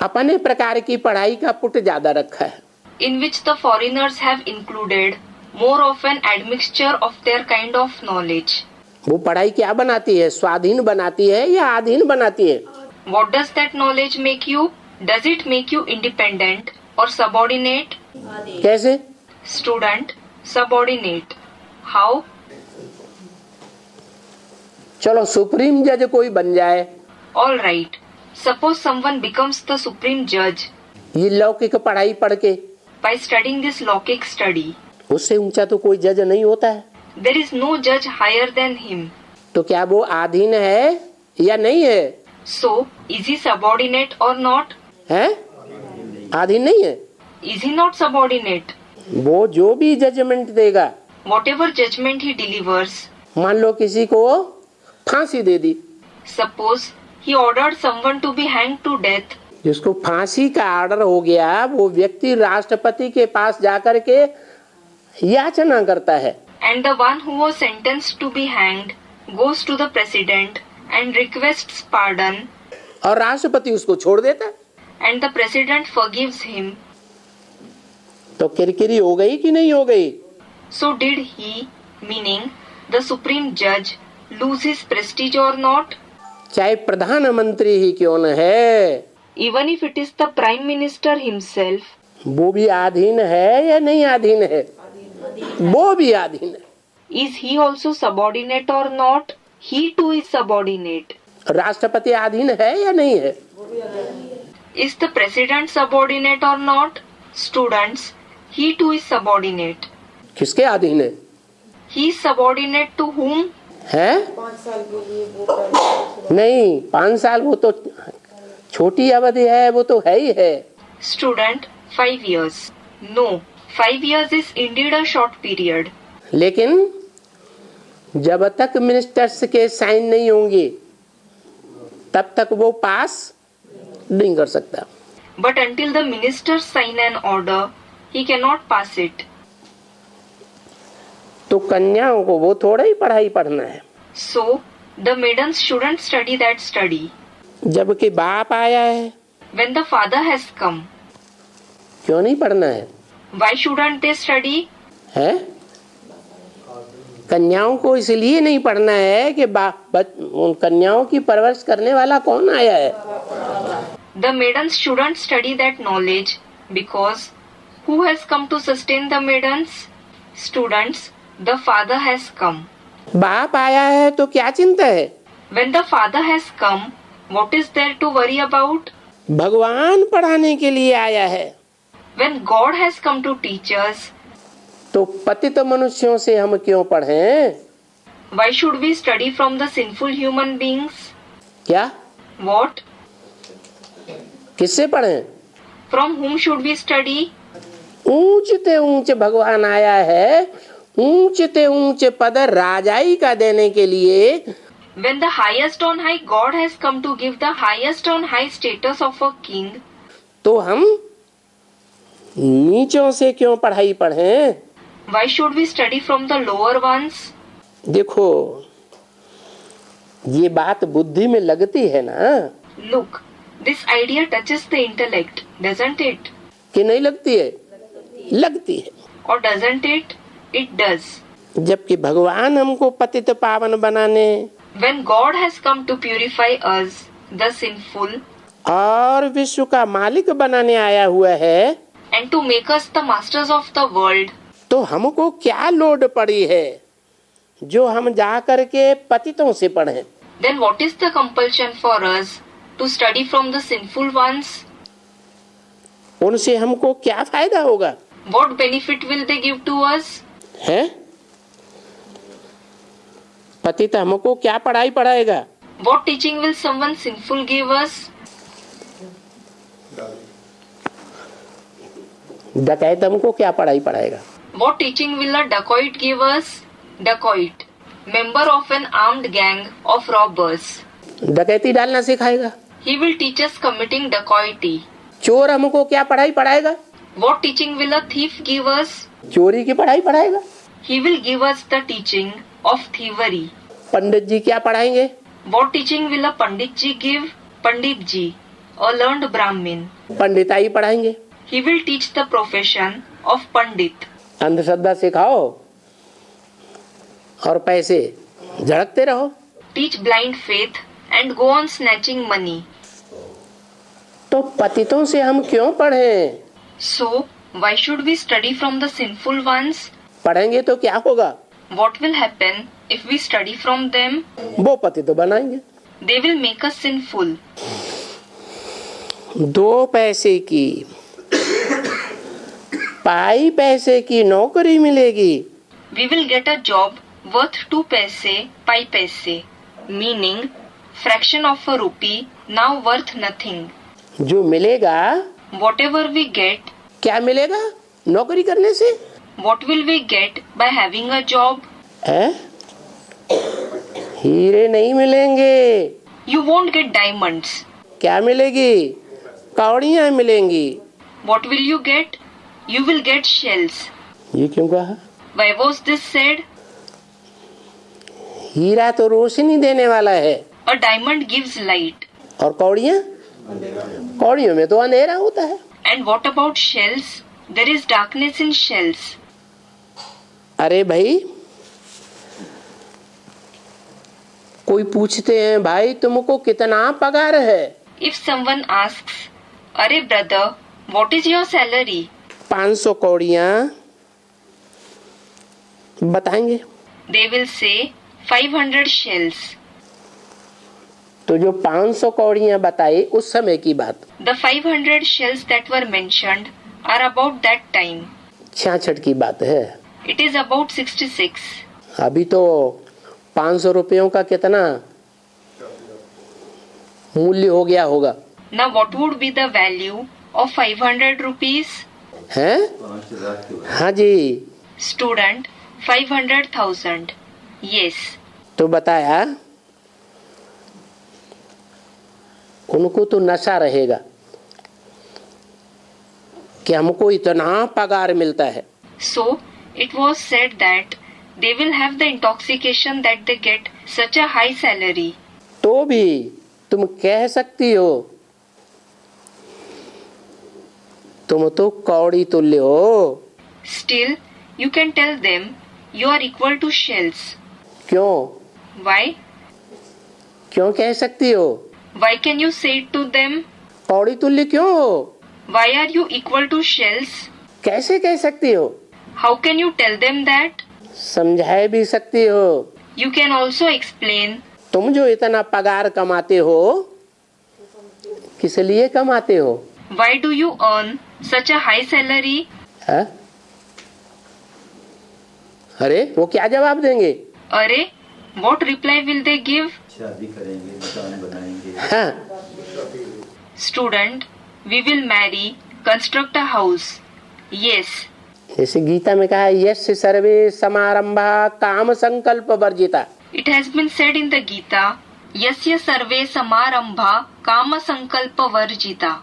अपने प्रकार की पढ़ाई का पुट ज्यादा रखा है, in which the foreigners have included more of an admixture of their kind of knowledge. वो पढ़ाई क्या बनाती है? स्वाधीन बनाती है या अधीन बनाती है? What does that knowledge make you? Does it make you independent or subordinate? कैसे? Student, subordinate. How? चलो सुप्रीम जज कोई बन जाए, All right. Suppose someone becomes the supreme judge ये लौकिक पढ़ाई पढ़ के, by studying this Lokik study. उससे ऊंचा तो कोई जज नहीं होता है। There is no judge higher than him. तो क्या वो अधीन है या नहीं है? So, is he subordinate or not? है? अधीन नहीं है। Is he not subordinate? वो जो भी जजमेंट देगा, Whatever judgment he delivers, मान लो किसी को फांसी दे दी, suppose he ordered someone to be hanged to death, जिसको फांसी का ऑर्डर हो गया, वो व्यक्ति राष्ट्रपति के पास जाकर के याचना करता है, and the one who was sentenced to be hanged goes to the president and requests pardon, और राष्ट्रपति उसको छोड़ देता है, and the president forgives him. तो किरकिरी हो गई कि नहीं हो गई? So did he, meaning the supreme judge, lose his prestige or not, चाहे प्रधानमंत्री ही क्यों न है, even if it is the Prime Minister himself, वो भी अधीन है या नहीं अधीन है? वो भी अधीन है। is he also subordinate or not? He too is subordinate. राष्ट्रपति अधीन है या नहीं है? Is the President subordinate or not? Students, he too is subordinate. किसके अधीन है? He is subordinate to whom? है 5 साल के लिए वो नहीं, 5 साल वो तो छोटी अवधि है, वो तो है ही है। Student, 5 years. No, 5 years is indeed a short period. लेकिन जब तक मिनिस्टर्स के साइन नहीं होंगे तब तक वो पास नहीं कर सकता। But until the ministers sign an order, he cannot pass it. तो कन्याओं को वो थोड़ा ही पढ़ाई पढ़ना है। So, the maidens shouldn't study that study. जबकि बाप आया है, When the father has come, क्यों नहीं पढ़ना है? why shouldn't they study? है? कन्याओं को इसलिए नहीं पढ़ना है कि उन कन्याओं की परवरिश करने वाला कौन आया है? The maidens shouldn't study that knowledge because who has come to sustain the maidens? Students, the father has come. बाप आया है तो क्या चिंता है? When the father has come, what is there to worry about? भगवान पढ़ाने के लिए आया है। When God has come to teach us, तो पतित मनुष्यों से हम क्यों पढ़ें? why should we study from the sinful human beings? क्या? What? किससे पढ़ें? From whom should we study? ऊंचते ऊंचे भगवान आया है, ऊंचते ऊंचे पद राजाई का देने के लिए। When the highest on high God has come to give the highest on high status of a king, तो हम नीचों से क्यों पढ़ाई पढ़ें? why should we study from the lower ones? देखो, ये बात बुद्धि में लगती है ना? Look, this idea touches the intellect, doesn't it? कि नहीं लगती है? लगती है। Or doesn't it? It does. जबकि भगवान हमको पतित पावन बनाने When God has come to purify us, the sinful, और विश्व का मालिक बनाने आया हुआ है, and to make us the masters of the world, तो हमको क्या लोड पड़ी है जो हम जा करके पतितों से पढ़ें? then what is the compulsion for us to study from the sinful ones? उनसे हमको क्या फायदा होगा? What benefit will they give to us? है? पतित हमको क्या पढ़ाई पढ़ाएगा? What teaching will someone sinful give us? डकैत हमको क्या पढ़ाई पढ़ाएगा? What teaching will a dacoit give us? Dacoit, member of an armed gang of robbers. डकैती डालना सिखाएगा। He will teach us committing dacoity. चोर हमको क्या पढ़ाई पढ़ाएगा? What teaching will a thief give us? चोरी की पढ़ाई पढ़ाएगा। He will give us the teaching of thievery. पंडित जी क्या पढ़ाएंगे? What teaching will a pandit ji give? Pandit ji, a learned Brahmin. पंडिताई पढ़ाएंगे। He will teach the profession of pandit. अंधश्रद्धा सिखाओ और पैसे झड़कते रहो। Teach blind faith and go on snatching money. तो पतितों से हम क्यों पढ़ें? So, why should we study from the sinful ones? पढ़ेंगे तो क्या होगा? What will happen if we study from them? वो पतित बनाएंगे। They will make us sinful. 2 पैसे की पाई पैसे की नौकरी मिलेगी। We will get a job worth 2 paise, pi paise, meaning fraction of a rupee, now worth nothing. जो मिलेगा, Whatever we get, क्या मिलेगा नौकरी करने से? what will we get by having a job? है? हीरे नहीं मिलेंगे। You won't get diamonds. क्या मिलेगी? कौड़ियाँ मिलेंगी। What will you get? You will get shells. ये क्यों कहा? Why was this said? हीरा तो रोशनी देने वाला है A diamond gives light. और कौड़ियाँ? कौड़ियों में तो अंधेरा होता है। And what about shells? There is darkness in shells. अरे भाई, कोई पूछते हैं भाई तुमको कितना पगार है? If someone asks, "Arey brother, what is your salary?" 500 कौड़ियाँ बताएंगे। They will say 500 shells. तो जो 500 कौड़ियाँ बताई उस समय की बात, The 500 shells that were mentioned are about that time. 66 की बात है। It is about 66. अभी तो 500 रुपयों का कितना मूल्य हो गया होगा? Now what would be the value of 500 rupees? हैं? हाँ जी। Student, 500,000. Yes. तो बताया उनको तो नशा रहेगा कि हमको इतना पगार मिलता है। So it was said that they will have the intoxication that they get such a high salary. तो भी तुम कह सकती हो तुम तो कौड़ी तुल्य हो। Still, you can tell them you are equal to shells. क्यों? Why? क्यों कह सकती हो? Why can you say it to them? कौड़ी तुल्य क्यों हो? Why are you equal to shells? कैसे कह सकती हो? How can you tell them that? समझाए भी सकती हो। You can also explain. तुम जो इतना पगार कमाते हो किस लिए कमाते हो? Why do you earn such a high salary? है? अरे वो क्या जवाब देंगे? अरे, what reply will they give? शादी करेंगे, मकान बनाएंगे। हाँ, Student, we will marry, construct a house. Yes. जैसे गीता में कहा यस्य सर्वे समारंभा काम संकल्प वर्जिता। It has been said in the Gita, Yasya sarve samarambha kama sankalpa varjita.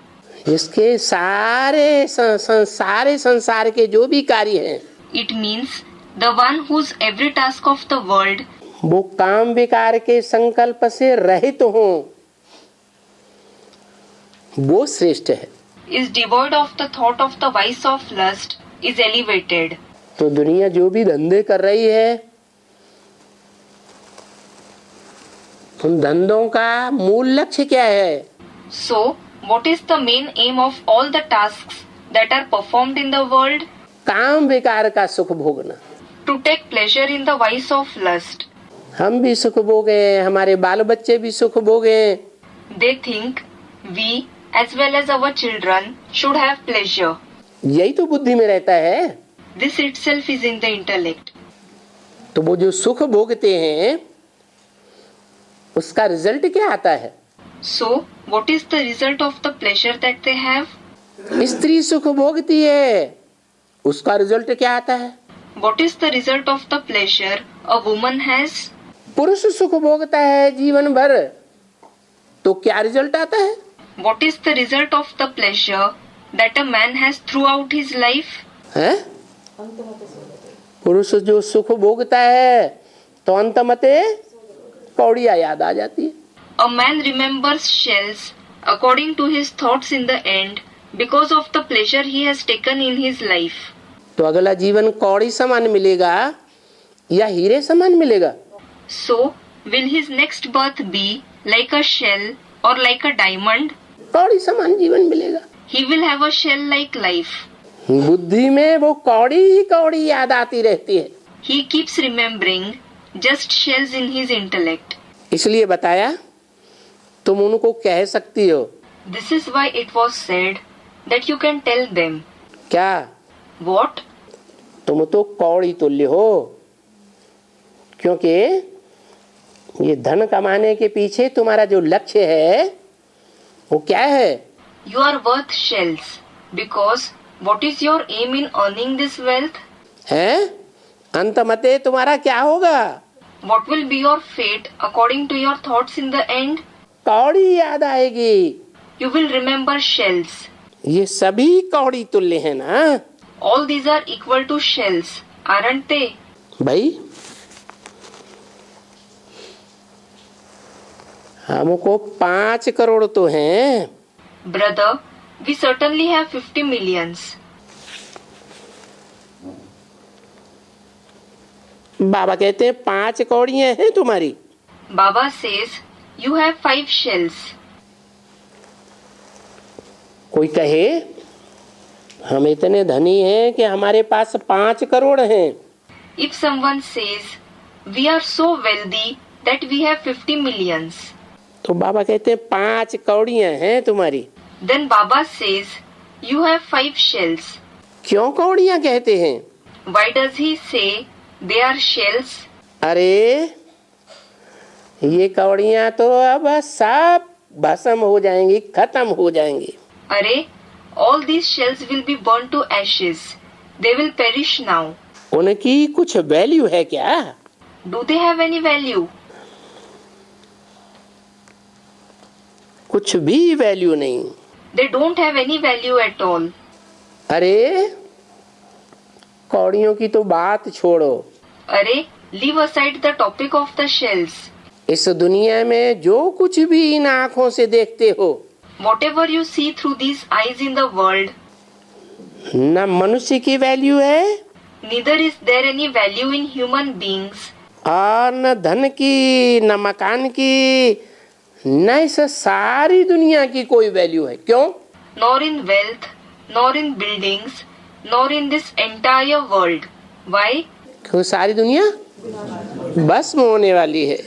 इसके सारे संसार के जो भी कार्य हैं It means the one whose every task of the world वो काम विकार के संकल्प से रहित हों वो श्रेष्ठ है। is devoid of the thought of the vice of lust is elevated. तो दुनिया जो भी धंधे कर रही है उन धंधों का मूल लक्ष्य क्या है? So, what is the main aim of all the tasks that are performed in the world? काम विकार का सुख भोगना। To take pleasure in the vice of lust. हम भी सुख भोगे, हमारे बाल बच्चे भी सुख भोगे। They think we, as well as our children, should have pleasure. यही तो बुद्धि में रहता है। This itself is in the intellect. तो वो जो सुख भोगते हैं उसका रिजल्ट क्या आता है? So, what is the result of the pleasure that they have? स्त्री सुख भोगती है उसका रिजल्ट क्या आता है? What is the result of the pleasure a woman has? पुरुष सुख भोगता है जीवन भर तो क्या रिजल्ट आता है? What is the result of the pleasure that a man has throughout his life? है? पुरुष जो सुख भोगता है तो अंतमते कौड़ियाँ याद आ जाती है। A man remembers shells according to his thoughts in the end because of the pleasure he has taken in his life. तो अगला जीवन कौड़ी समान मिलेगा या हीरे समान मिलेगा? So, will his next birth be like a shell or like a diamond? कौड़ी समान जीवन मिलेगा। He will have a shell-like life. बुद्धि में वो कौड़ी ही कौड़ी याद आती रहती है। He keeps remembering just shells in his intellect. इसलिए बताया तुम उनको कह सकती हो। This is why it was said that you can tell them. क्या? What? तुम तो कौड़ी तुल्य हो क्योंकि ये धन कमाने के पीछे तुम्हारा जो लक्ष्य है वो क्या है? You are worth shells because what is your aim in earning this wealth? हैं? अंतमते तुम्हारा क्या होगा? What will be your fate according to your thoughts in the end? कौड़ी याद आएगी। You will remember shells. ये सभी कौड़ी तुल्य है ना? All these are equal to shells, aren't they? भाई हमको 5 करोड़ तो हैं। Brother, we certainly have 50 millions. बाबा कहते हैं 5 कौड़ियां हैं तुम्हारी। Baba says, you have 5 shells. कोई कहे हम इतने धनी हैं कि हमारे पास 5 करोड़ हैं। If someone says, we are so wealthy that we have 50 millions. तो बाबा कहते हैं 5 कौड़ियां हैं तुम्हारी। Then Baba says, you have 5 shells. क्यों कौड़ियां कहते हैं? Why does he say they are shells? अरे ये कौड़ियां तो अब सब भस्म हो जाएंगी, खत्म हो जाएंगी। Array, all these shells will be burned to ashes. They will perish now. उनकी कुछ वैल्यू है क्या? Do they have any value? कुछ भी वैल्यू नहीं। They don't have any value at all. अरे कौड़ियों की तो बात छोड़ो, Array, leave aside the topic of the shells. इस दुनिया में जो कुछ भी इन आँखों से देखते हो, Whatever you see through these eyes in the world, न मनुष्य की वैल्यू है neither is there any value in human beings, और न धन की, न मकान की, न इस सारी दुनिया की कोई वैल्यू है। क्यों? nor in wealth, nor in buildings, nor in this entire world. Why? क्यों सारी दुनिया भस्म होने वाली है।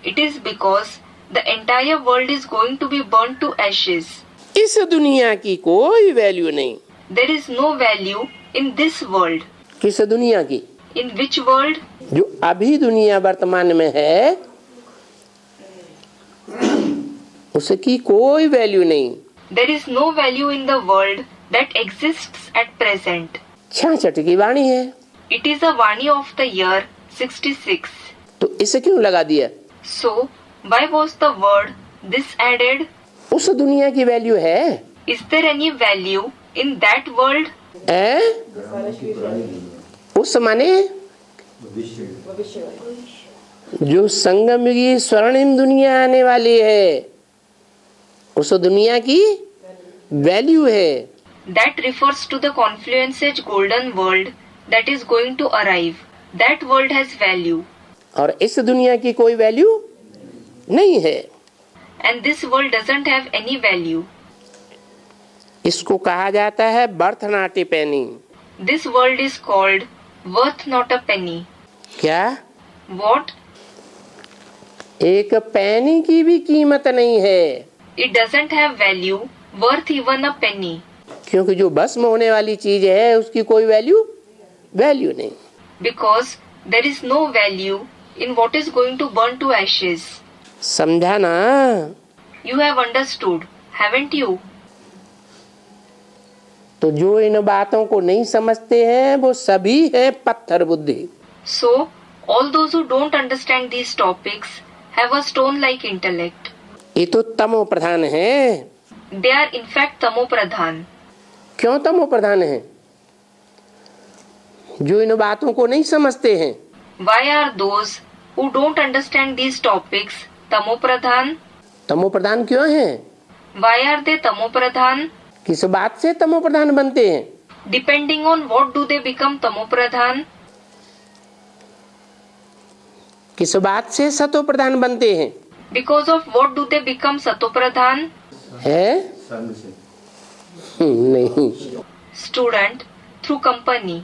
It is because the entire world is going to be burnt to ashes. इस दुनिया की कोई वैल्यू नहीं। There is no value in this world. किस दुनिया की? In which world? जो अभी दुनिया वर्तमान में है उसकी कोई वैल्यू नहीं। There is no value in the world that exists at present. 66 की वाणी है। It is a Vani of the year 66. तो इसे क्यों लगा दिया? So, why was the word this added? उस दुनिया की वैल्यू है? Is there any value in that world? उस माने जो संगम युगी स्वर्णिम दुनिया आने वाली है, उस दुनिया की वैल्यू है। That refers to the confluence age golden world that is going to arrive. That world has value. और इस दुनिया की कोई वैल्यू नहीं है। And this world doesn't have any value. इसको कहा जाता है birth not a Penney. This world is called worth not a penny. क्या? What? एक पैनी की भी कीमत नहीं है। It doesn't have value, worth even a penny. क्योंकि जो भस्म होने वाली चीज है उसकी कोई वैल्यू नहीं। Because there is no value in what is going to burn to ashes. समझा ना? You have understood, haven't you? तो जो इन बातों को नहीं समझते हैं वो सभी हैं पत्थर बुद्धि। So, all those who don't understand these topics have a stone-like intellect. ये तो तमो प्रधान है। They are in fact tamo pradhan. क्यों तमो प्रधान है? जो इन बातों को नहीं समझते हैं। Why are those who don't understand these topics tamo pradhan? तमो प्रधान क्यों हैं? Why are they tamo pradhan? किस बात से तमो प्रधान बनते हैं? Depending on what do they become tamo pradhan? किस बात से सतो प्रधान बनते हैं? Because of what do they become sato pradhan? है? संग से नहीं। Student, through company.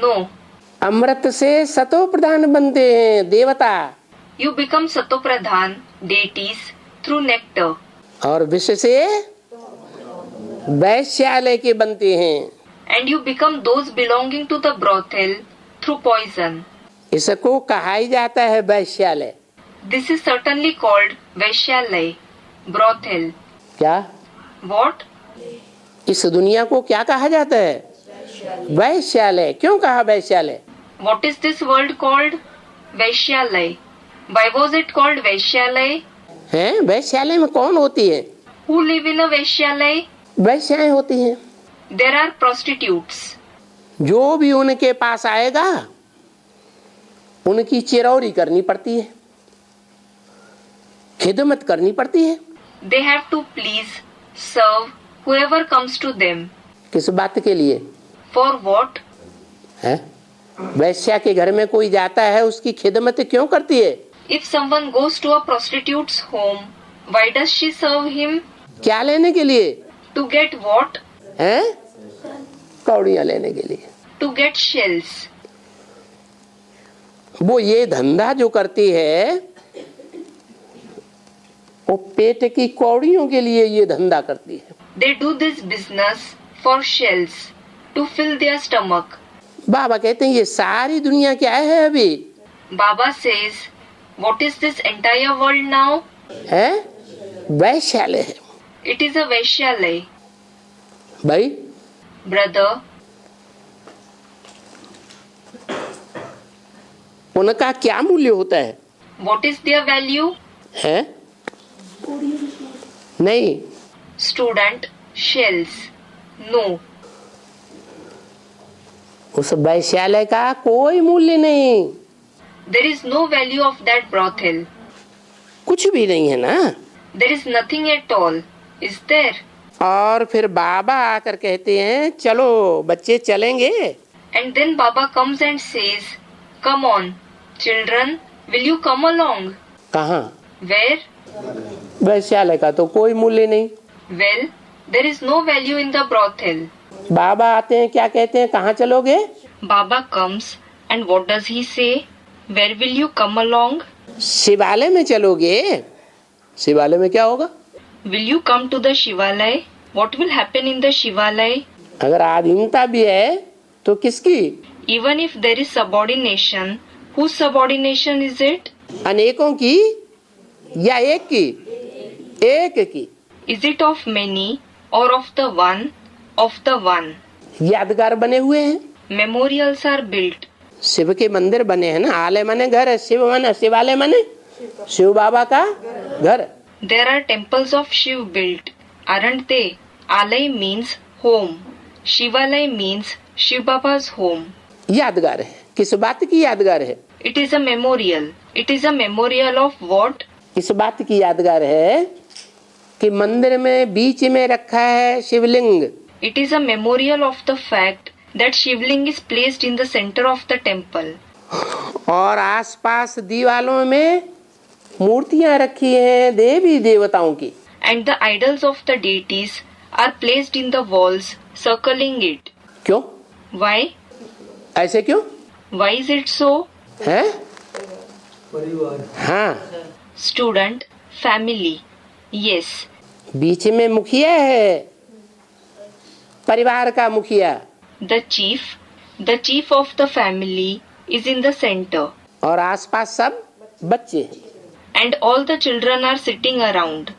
No. अमृत से सतो प्रधान बनते हैं देवता। You become sato pradhan, deities, through nectar. और विष से वैश्यालय के बनते हैं। And you become those belonging to the brothel through poison. इसको कहा ही जाता है वैश्यालय। This is certainly called Vaishyalay, brothel. क्या? What? इस दुनिया को क्या कहा जाता है? वैश्यालय। क्यों कहा वैश्यालय? What is this world called? Vaishyalay. Why was it called Vaishyalay? हैं? वैश्यालय में कौन होती है? Who live in a Vaishyalay? वैश्याएं होती हैं। There are prostitutes. जो भी उनके पास आएगा उनकी चिरौरी करनी पड़ती है, खिदमत करनी पड़ती है। They have to please, serve whoever comes to them. किस बात के लिए? For what? है? वैश्या के घर में कोई जाता है उसकी खिदमत क्यों करती है? If someone goes to a prostitute's home, why does she serve him? क्या लेने के लिए? To get what? हैं? कौड़ियां लेने के लिए। To get shells. वो ये धंधा जो करती है वो पेट की कौड़ियों के लिए ये धंधा करती है। They do this business for shells, to fill their stomach. बाबा कहते हैं ये सारी दुनिया क्या है अभी? Baba says, what is this entire world now? है? वैश्यालय है। It is a Vaishyalay. भाई Brother, उनका क्या मूल्य होता है? what is their value? है? नहीं, Student, shells. No. उस वैश्यालय का कोई मूल्य नहीं, There is no value of that brothel. कुछ भी नहीं है ना। There is nothing at all. Is there? और फिर बाबा आकर कहते हैं चलो बच्चे चलेंगे। And then Baba comes and says, come on, children, will you come along? कहाँ? Where? वैश्यालय का तो कोई मूल्य नहीं। Well, there is no value in the brothel. बाबा आते हैं क्या कहते हैं कहाँ चलोगे? Baba comes and what does he say? Where will you come along? शिवालय में चलोगे। शिवालय में क्या होगा? Will you come to the Shivalay? What will happen in the Shivalay? अगर आधीनता भी है तो किसकी? Even if there is subordination, whose subordination is it? अनेकों की या एक की? एक की। Is it of many or of the one? Of the one. यादगार बने हुए हैं। Memorials are built. शिव के मंदिर बने हैं ना। आलय माने घर है, शिव माने शिवालय माने शिव बाबा का घर। There are temples of Shiv built, aren't they? Alay means home. Shivalay means Shiv Baba's home. यादगार है। किस बात की यादगार है? It is a memorial. It is a memorial of what? इस बात की यादगार है कि मंदिर में बीच में रखा है शिवलिंग। It is a memorial of the fact that Shivling is placed in the center of the temple. और आसपास दीवालों में मूर्तियां रखी हैं देवी देवताओं की। And the idols of the deities are placed in the walls circling it. क्यों? Why? ऐसे क्यों Why is it so? है? हाँ, Student, family. Yes. बीच में मुखिया है, परिवार का मुखिया। The chief of the family is in the center. और आसपास सब बच्चे हैं। And all the children are sitting around.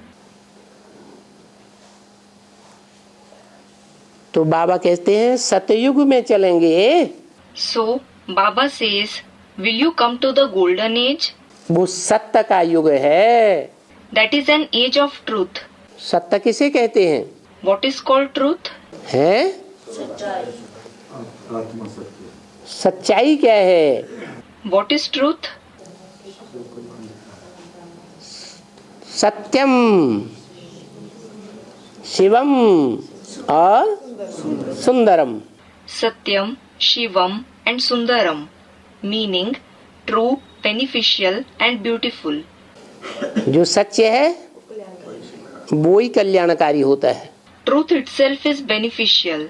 तो बाबा कहते हैं सतयुग में चलेंगे। So, Baba says, will you come to the golden age? वो सत्य का युग है। That is an age of truth. सत्य किसे कहते हैं? What is called truth? है? आत्मा सत्य। सच्चाई क्या है? What is truth? सत्यम, शिवम और Sundaram. Satyam, Shivam and Sundaram. Meaning, true, beneficial and beautiful. जो सच्चे है वो ही कल्याणकारी होता है। Truth itself is beneficial.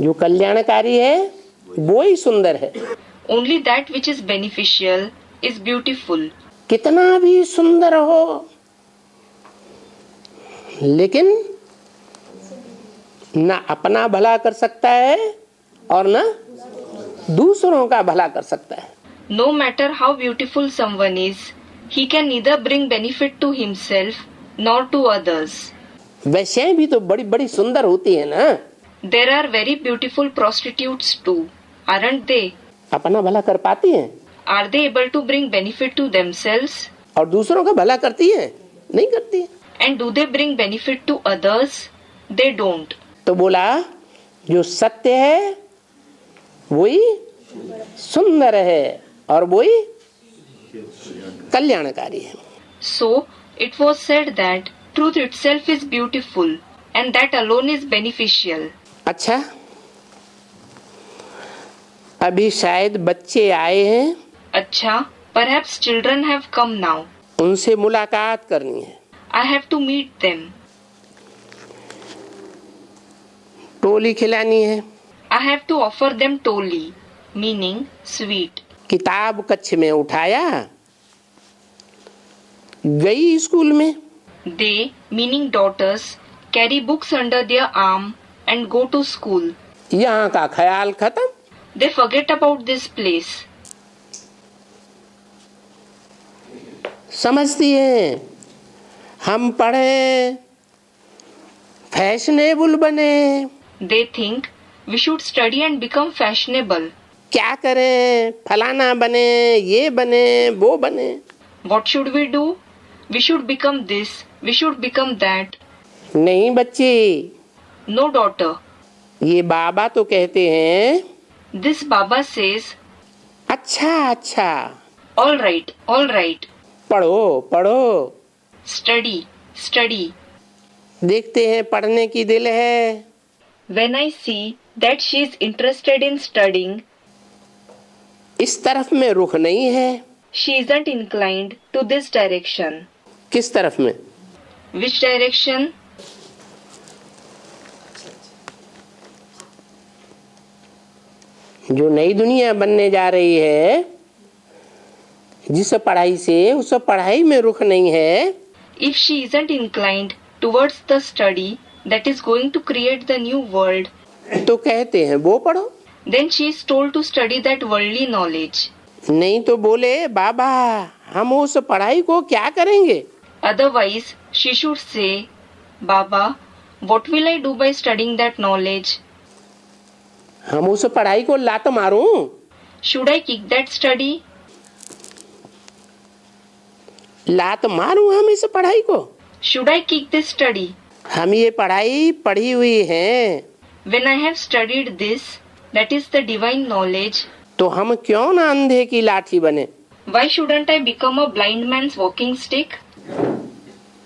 जो कल्याणकारी है वो ही सुंदर है। Only that which is beneficial is beautiful. कितना भी सुंदर हो लेकिन ना अपना भला कर सकता है और ना दूसरों का भला कर सकता है। No matter how beautiful someone is, he can neither bring benefit to himself nor to others. वैश्याएं भी तो बड़ी बड़ी सुंदर होती है ना। There are very beautiful prostitutes too, aren't they? अपना भला कर पाती हैं Are they able to bring benefit to themselves? और दूसरों का भला करती हैं? नहीं करती है। And do they bring benefit to others? They don't. तो बोला जो सत्य है वही सुंदर है और वही कल्याणकारी है। So, it was said that truth itself is beautiful and that alone is beneficial. अच्छा, अभी शायद बच्चे आए हैं। अच्छा, Perhaps children have come now. उनसे मुलाकात करनी है। I have to meet them. टोली खिलानी है। I have to offer them toli, meaning sweet. किताब कक्ष में उठाया, गई स्कूल में। They, meaning daughters, carry books under their arm and go to school. यहाँ का ख्याल खत्म। They forget about this place. समझती हैं हम पढ़े, फैशनेबल बने। They think we should study and become fashionable. क्या करें, फलाना बने, ये बने, वो बने। What should we do? We should become this, we should become that. नहीं बच्ची, No daughter. ये बाबा तो कहते हैं This Baba says, अच्छा अच्छा, all right, all right. पढ़ो पढ़ो। Study, study. देखते हैं पढ़ने की दिल है। When I see that she is interested in studying, इस तरफ में रुख नहीं है। she isn't inclined to this direction. किस तरफ में? Which direction? जो नई दुनिया बनने जा रही है, जिस पढ़ाई से उस पढ़ाई में रुख नहीं है। If she isn't inclined towards the study that is going to create the new world, तो कहते हैं वो पढ़ो। then she is told to study that worldly knowledge. नहीं तो बोले बाबा हम उस पढ़ाई को क्या करेंगे? Otherwise, she should say, Baba, what will I do by studying that knowledge? हम उस पढ़ाई को लात मारूं? Should I kick that study? लात मारूं हम इस पढ़ाई को? Should I kick this study? हम ये पढ़ाई पढ़ी हुई है, When I have studied this, that is the divine knowledge, तो हम क्यों ना अंधे की लाठी बने? why shouldn't I become a blind man's walking stick?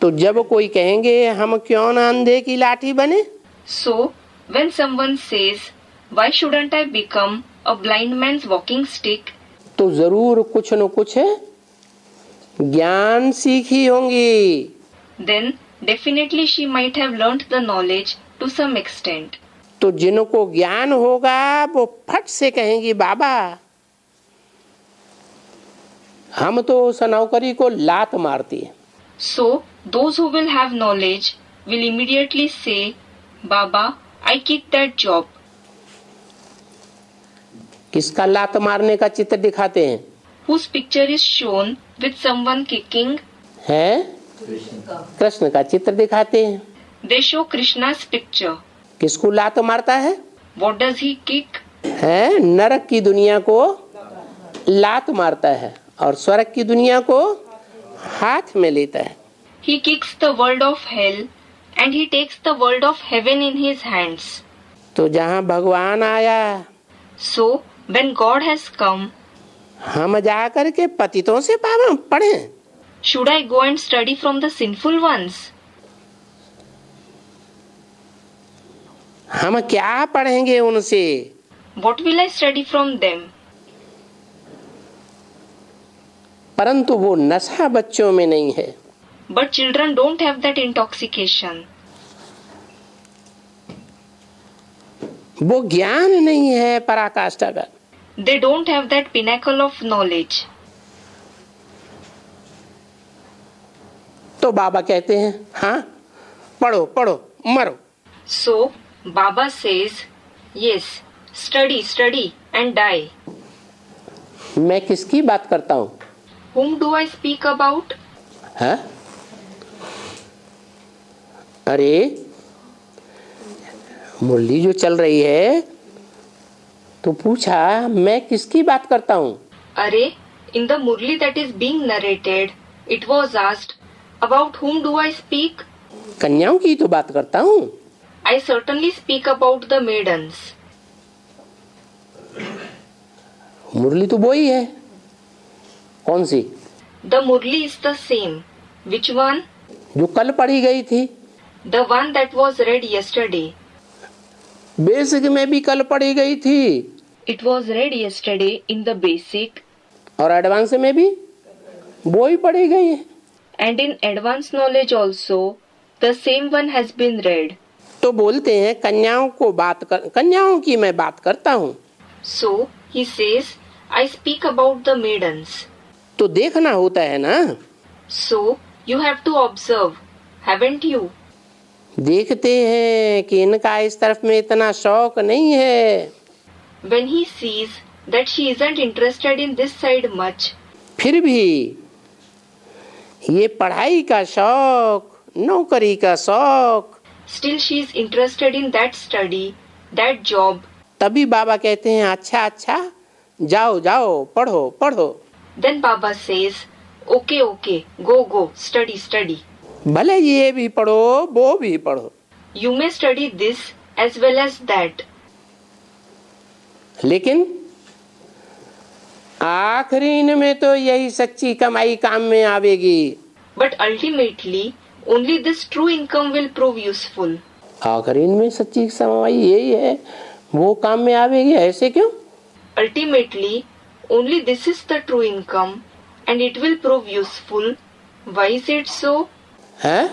तो जब कोई कहेंगे हम क्यों ना अंधे की लाठी बने, So, when someone says, why shouldn't I become a blind man's walking stick? तो जरूर कुछ न कुछ ज्ञान सीखी होंगी। Then, definitely she might have learnt the knowledge to some extent. तो जिनको ज्ञान होगा वो फट से कहेंगी बाबा हम तो उस नौकरी को लात मारती है। So, those who will have knowledge will immediately say, Baba, I kicked that job. किसका लात मारने का चित्र दिखाते हैं? Whose picture is shown with someone kicking? हैं? कृष्ण का चित्र दिखाते हैं। They show Krishna's picture. किसको लात मारता है? What does he kick? है नरक की दुनिया को लात मारता है और स्वर्ग की दुनिया को हाथ में लेता है। He kicks the world of hell and he takes the world of heaven in his hands. तो जहाँ भगवान आया, So, when God has come, हम जा कर के पतितों से पढ़ें? should I go and study from the sinful ones? हम क्या पढ़ेंगे उनसे? What will I study from them? परंतु वो नशा बच्चों में नहीं है। But children don't have that intoxication. वो ज्ञान नहीं है पराकाष्ठा का। They don't have that pinnacle of knowledge. तो बाबा कहते हैं हाँ पढ़ो पढ़ो मरो। So, Baba says, yes, study, study and die. मैं किसकी बात करता हूँ? Whom do I speak about? है? अरे मुरली जो चल रही है तो पूछा मैं किसकी बात करता हूँ? Arre, in the Murli that is being narrated, it was asked, about whom do I speak? कन्याओं की तो बात करता हूँ। I certainly speak about the maidens. मुरली तो वही है। कौन सी? The Murli is the same. Which one? जो कल पढ़ी गई थी। The one that was read yesterday. Basic में भी कल पढ़ी गई थी। It was read yesterday in the basic. और एडवांस में भी वो ही पढ़ी गई है। And in advanced knowledge also, the same one has been read. तो बोलते हैं कन्याओं की मैं बात करता हूँ। So, he says, I speak about the maidens. तो देखना होता है ना, So, you have to observe, haven't you? देखते हैं कि इनका इस तरफ में इतना शौक नहीं है, When he sees that she isn't interested in this side much, फिर भी ये पढ़ाई का शौक, नौकरी का शौक, still she is interested in that study, that job, तभी बाबा कहते हैं अच्छा अच्छा जाओ जाओ पढ़ो पढ़ो। then Baba says, okay, okay, go, go, study, study. भले ये भी पढ़ो वो भी पढ़ो, You may study this as well as that. लेकिन आखिरी में तो यही सच्ची कमाई काम में आवेगी। But ultimately, only this true income will prove useful. आखिरी में सच्ची कमाई यही है, वो काम में आवेगी। ऐसे क्यों? Ultimately, only this is the true income and it will prove useful. Why is it so? है?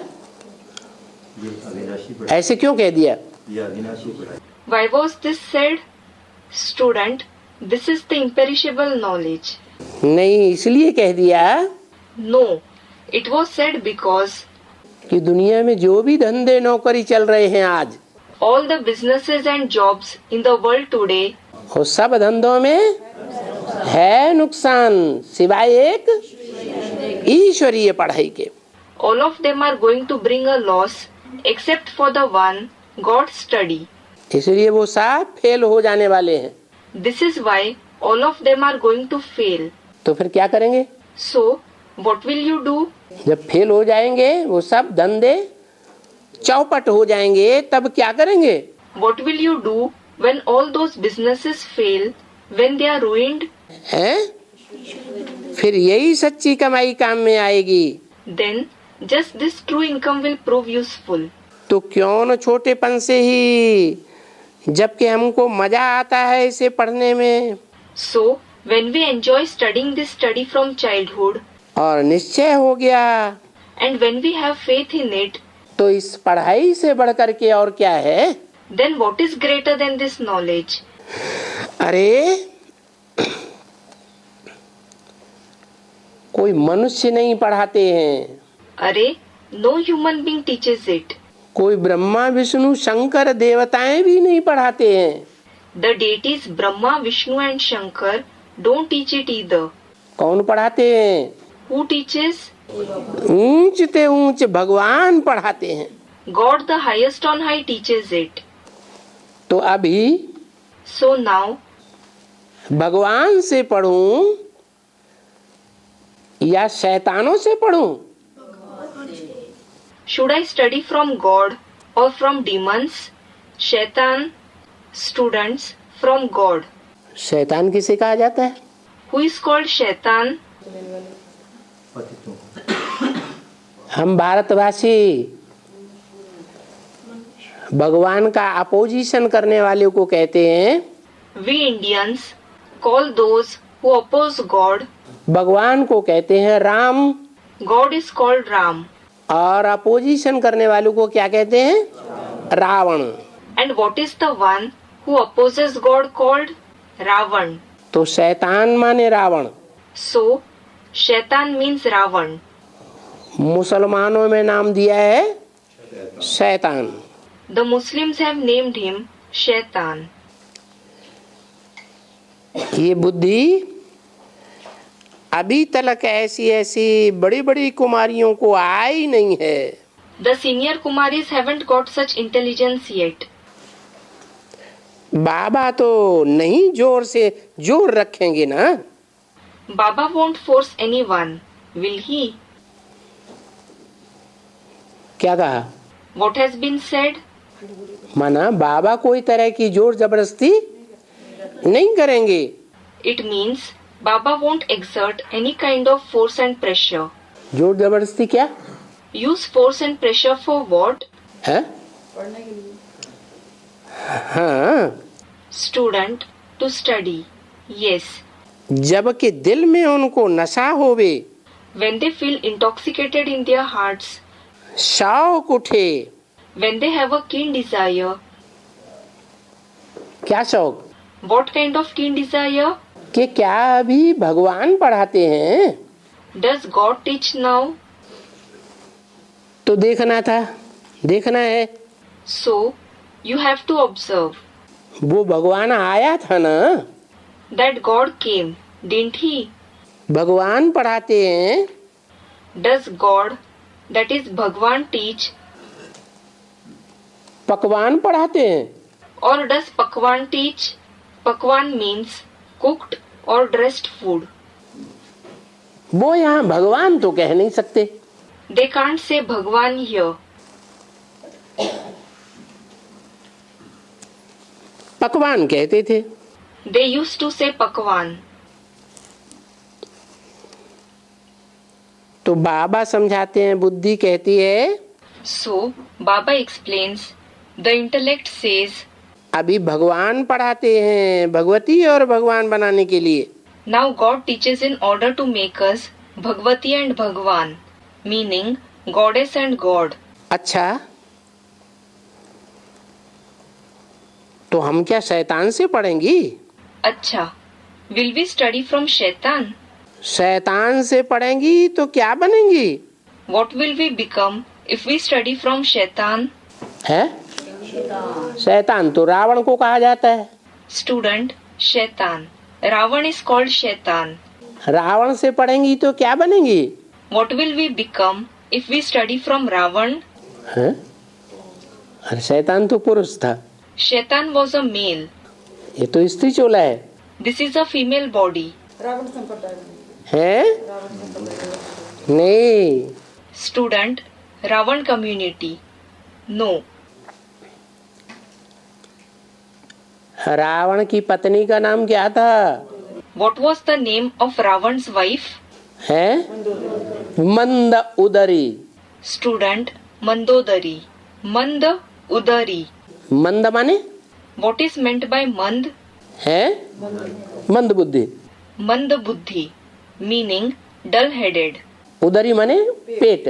ये अविनाशी पढ़ाई, ऐसे क्यों कह दिया? ये अविनाशी पढ़ाई। Why was this said? Student, this is the imperishable knowledge. नहीं इसलिए कह दिया No, it was said because कि दुनिया में जो भी धंधे नौकरी चल रहे हैं आज, all the businesses and jobs in the world today, वो सब धंधों में है नुकसान, सिवाय एक ईश्वरीय पढ़ाई के। all of them are going to bring a loss except for the one, God study. इसलिए वो सब फेल हो जाने वाले हैं। This is why all of them are going to fail. तो फिर क्या करेंगे? So, what will you do? जब फेल हो जाएंगे वो सब धंधे चौपट हो जाएंगे, तब क्या करेंगे? What will you do when all those businesses fail, when they are ruined? हैं? फिर यही सच्ची कमाई काम में आएगी। Then, just this true income will prove useful. तो क्यों न छोटेपन से ही, जबकि हमको मजा आता है इसे पढ़ने में, So, when we enjoy studying this study from childhood, और निश्चय हो गया, and when we have faith in it, तो इस पढ़ाई से बढ़कर के और क्या है? then what is greater than this knowledge? अरे कोई मनुष्य नहीं पढ़ाते हैं, Array, no human being teaches it. कोई ब्रह्मा विष्णु शंकर देवताएं भी नहीं पढ़ाते हैं। The deities Brahma, Vishnu and Shankar don't teach it either. कौन पढ़ाते हैं? Who teaches? ऊंच ते ऊंच भगवान पढ़ाते हैं। God the highest on high teaches it. तो अभी So now, भगवान से पढ़ूं या शैतानों से पढ़ूं? should I study from God or from demons? Shaitan, students, from God. शैतान किसे कहा जाता है? Who is called Shaitan? पतितों को। हम भारतवासी भगवान का अपोजिशन करने वाले को कहते हैं, We Indians call those who oppose God. भगवान को कहते हैं Ram, God is called Ram. और अपोजिशन करने वालों को क्या कहते हैं? Ravan. And what is the one who opposes God called? Ravan. तो शैतान माने Ravan, So, Shaitan means Ravan. मुसलमानों में नाम दिया है शैतान। The Muslims have named him Shaitan. ये बुद्धि अभी तक ऐसी ऐसी बड़ी बड़ी कुमारियों को आई नहीं है। The senior Kumaris haven't got such intelligence yet. बाबा तो नहीं जोर से जोर रखेंगे ना। Baba won't force anyone, will he? क्या कहा? What has been said? माना बाबा कोई तरह की जोर जबरदस्ती नहीं करेंगे। It means Baba won't exert any kind of force and pressure. जोर जबरदस्ती क्या Use force and pressure for what? है? हाँ, Student to study. Yes. जबकि दिल में उनको नशा होवे, when they feel intoxicated in their hearts, शौक उठे, when they have a keen desire. क्या शौक? What kind of keen desire? कि क्या अभी भगवान पढ़ाते हैं? Does God teach now? तो देखना था, देखना है। So, you have to observe वो भगवान आया था ना, that God came, didn't he? भगवान पढ़ाते हैं, Does God, that is Bhagwan, teach? पकवान पढ़ाते हैं। Or does Pakwan teach? Pakwan means cooked or dressed food. वो यहाँ भगवान तो कह नहीं सकते। They can't say Bhagwan here. पकवान कहते थे। They used to say Pakwan. तो बाबा समझाते हैं, बुद्धि कहती है, So, Baba explains, the intellect says, अभी भगवान पढ़ाते हैं भगवती और भगवान बनाने के लिए। now God teaches in order to make us Bhagwati and Bhagwan, meaning Goddess and God. अच्छा, तो हम क्या शैतान से पढ़ेंगी? अच्छा, will we study from Shaitan? शैतान से पढ़ेंगी तो क्या बनेंगी? What will we become if we study from Shaitan? है? शैतान तो रावण को कहा जाता है। Student, Shaitan. Ravan is called Shaitan. Ravan से पढ़ेंगी तो क्या बनेंगी? What will we become if we study from Ravan? है? अरे शैतान तो पुरुष था, Shaitan was a male. ये तो स्त्री चोला है। This is a female body. Ravan संप्रदाय है? रावण संप्रदाय नहीं, Student, Ravan community. No. Ravan की पत्नी का नाम क्या था? What was the name of Ravan's wife? है? मंद उदरी। Student, Mandodari. Mand Udari. मंद माने? What is meant by Mand? है? मंद बुद्धि। Mand Buddhi, meaning dull-headed. उदरी माने पेट।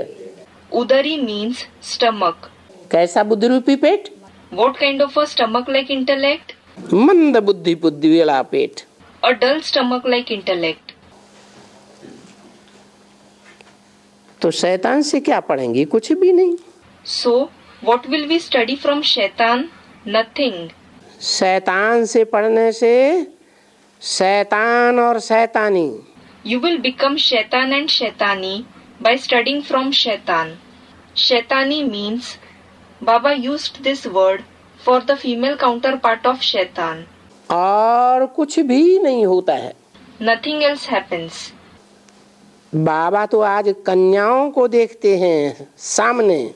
Udari means stomach. कैसा बुद्धि रूपी पेट? What kind of a stomach-like intellect? मंद बुद्धि बुद्धि वाला पेट। A dull stomach-like intellect. तो शैतान से क्या पढ़ेंगी? कुछ भी नहीं। So, what will we study from Shaitan? Nothing. शैतान से पढ़ने से शैतान और शैतानी। You will become Shaitan and Shaitani by studying from Shaitan. Shaitani means, Baba used this word for the female counterpart of Shaitan. और कुछ भी नहीं होता है। Nothing else happens. बाबा तो आज कन्याओं को देखते हैं सामने,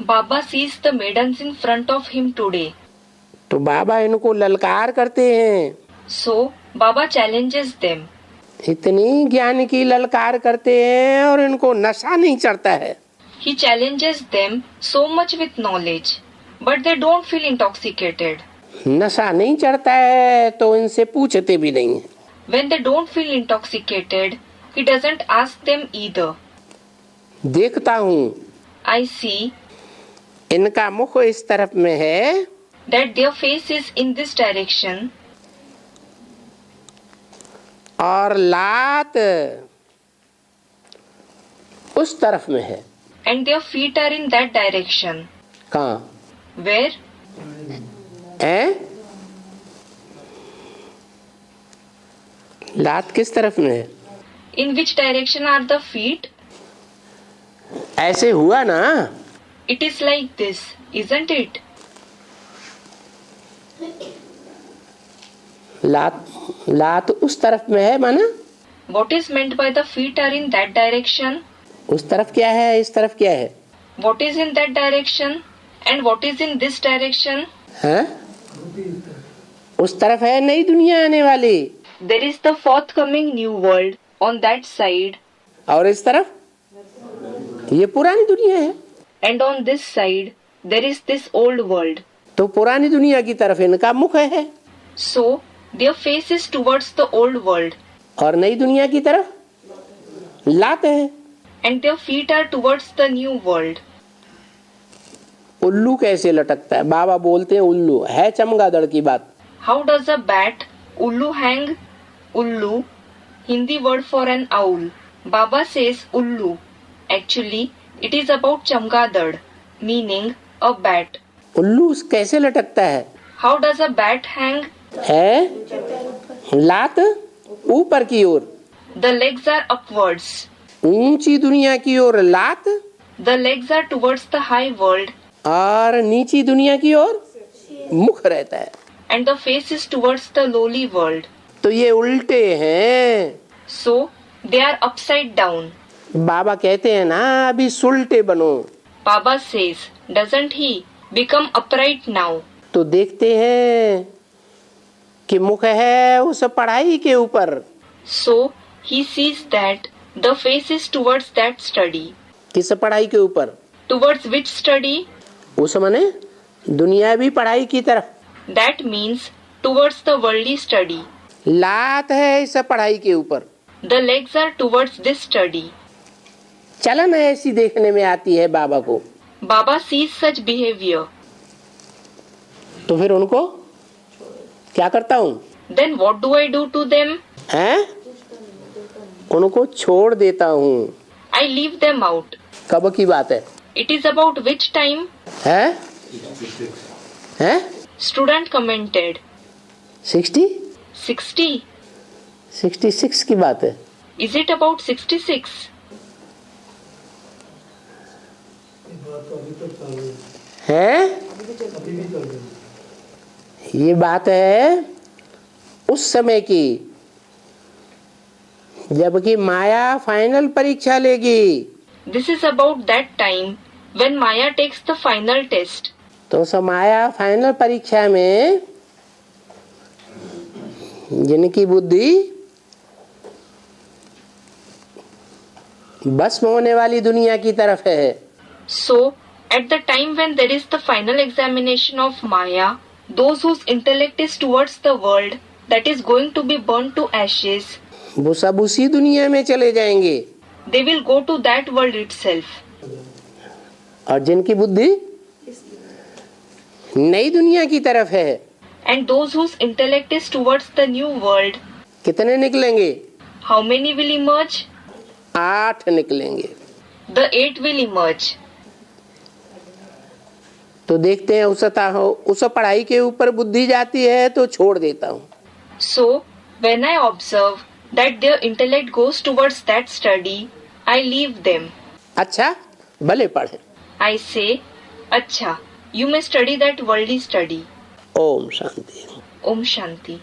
Baba sees the maidens in front of him today. तो बाबा इनको ललकार करते हैं। So, Baba challenges them. इतनी ज्ञान की ललकार करते हैं और इनको नशा नहीं चढ़ता है। He challenges them so much with knowledge, but they don't feel intoxicated. नशा नहीं चढ़ता है तो इनसे पूछते भी नहीं है। When they don't feel intoxicated, he doesn't ask them either. देखता हूँ I see इनका मुख इस तरफ में है that their face is in this direction और लात उस तरफ में है। and their feet are in that direction. कहाँ Where? है? लात किस तरफ में है? In which direction are the feet? ऐसे हुआ ना, It is like this, isn't it? लात उस तरफ में है माना। What is meant by the feet are in that direction? उस तरफ क्या है, इस तरफ क्या है? What is in that direction? And what is in this direction? हैं? उस तरफ है नई दुनिया आने वाली There is the forthcoming new world on that side, और इस तरफ ये पुरानी दुनिया है। and on this side there is this old world. तो पुरानी दुनिया की तरफ इनका मुख है So, their face is towards the old world. और नई दुनिया की तरफ लाते हैं। and their feet are towards the new world. उल्लू कैसे लटकता है? बाबा बोलते हैं उल्लू है चमगादड़ की बात। How does a bat ullu hang? Ullu, Hindi word for an owl. Baba says ullu. Actually, it is about chamgadad, meaning a bat. उल्लू कैसे लटकता है? How does a bat hang? है लात ऊपर की ओर, The legs are upwards. ऊंची दुनिया की ओर लात, The legs are towards the high world और नीची दुनिया की ओर मुख रहता है। and the face is towards the lowly world. तो ये उल्टे हैं। So, they are upside down. बाबा कहते हैं ना अभी सुलटे बनो। Baba says, doesn't he become upright now? तो देखते हैं कि मुख है उस पढ़ाई के ऊपर। So, he sees that the face is towards that study. किस पढ़ाई के ऊपर? Towards which study? उस माने दुनियावी पढ़ाई की तरफ। That means towards the worldly study. लात है इस पढ़ाई के ऊपर। The legs are towards this study. चलन ऐसी देखने में आती है बाबा को। Baba sees such behavior. तो फिर उनको क्या करता हूँ? Then what do I do to them? हैं? उनको छोड़ देता हूँ। I leave them out. कब की बात है? It is about which time? है? हैं? Student commented. 60? 60. 66 की बात है। Is it about 66? है? ये बात है उस समय की जबकि माया फाइनल परीक्षा लेगी। This is about that time when Maya takes the final test. तो उस माया फाइनल परीक्षा में जिनकी बुद्धि भस्म होने वाली दुनिया की तरफ है, So, at the time when there is the final examination of Maya, those whose intellect is towards the world that is going to be burnt to ashes, वो सब उसी दुनिया में चले जाएंगे। they will go to that world itself. और जिनकी बुद्धि नई दुनिया की तरफ है, And those whose intellect is towards the new world, कितने निकलेंगे? how many will emerge? 8 निकलेंगे। The 8 will emerge. तो देखते हैं उस पढ़ाई के ऊपर बुद्धि जाती है तो छोड़ देता हूँ। So, when I observe that their intellect goes towards that study, I leave them. अच्छा भले पढ़े। I say, Acha, you may study that worldly study. Om Shanti. Om Shanti.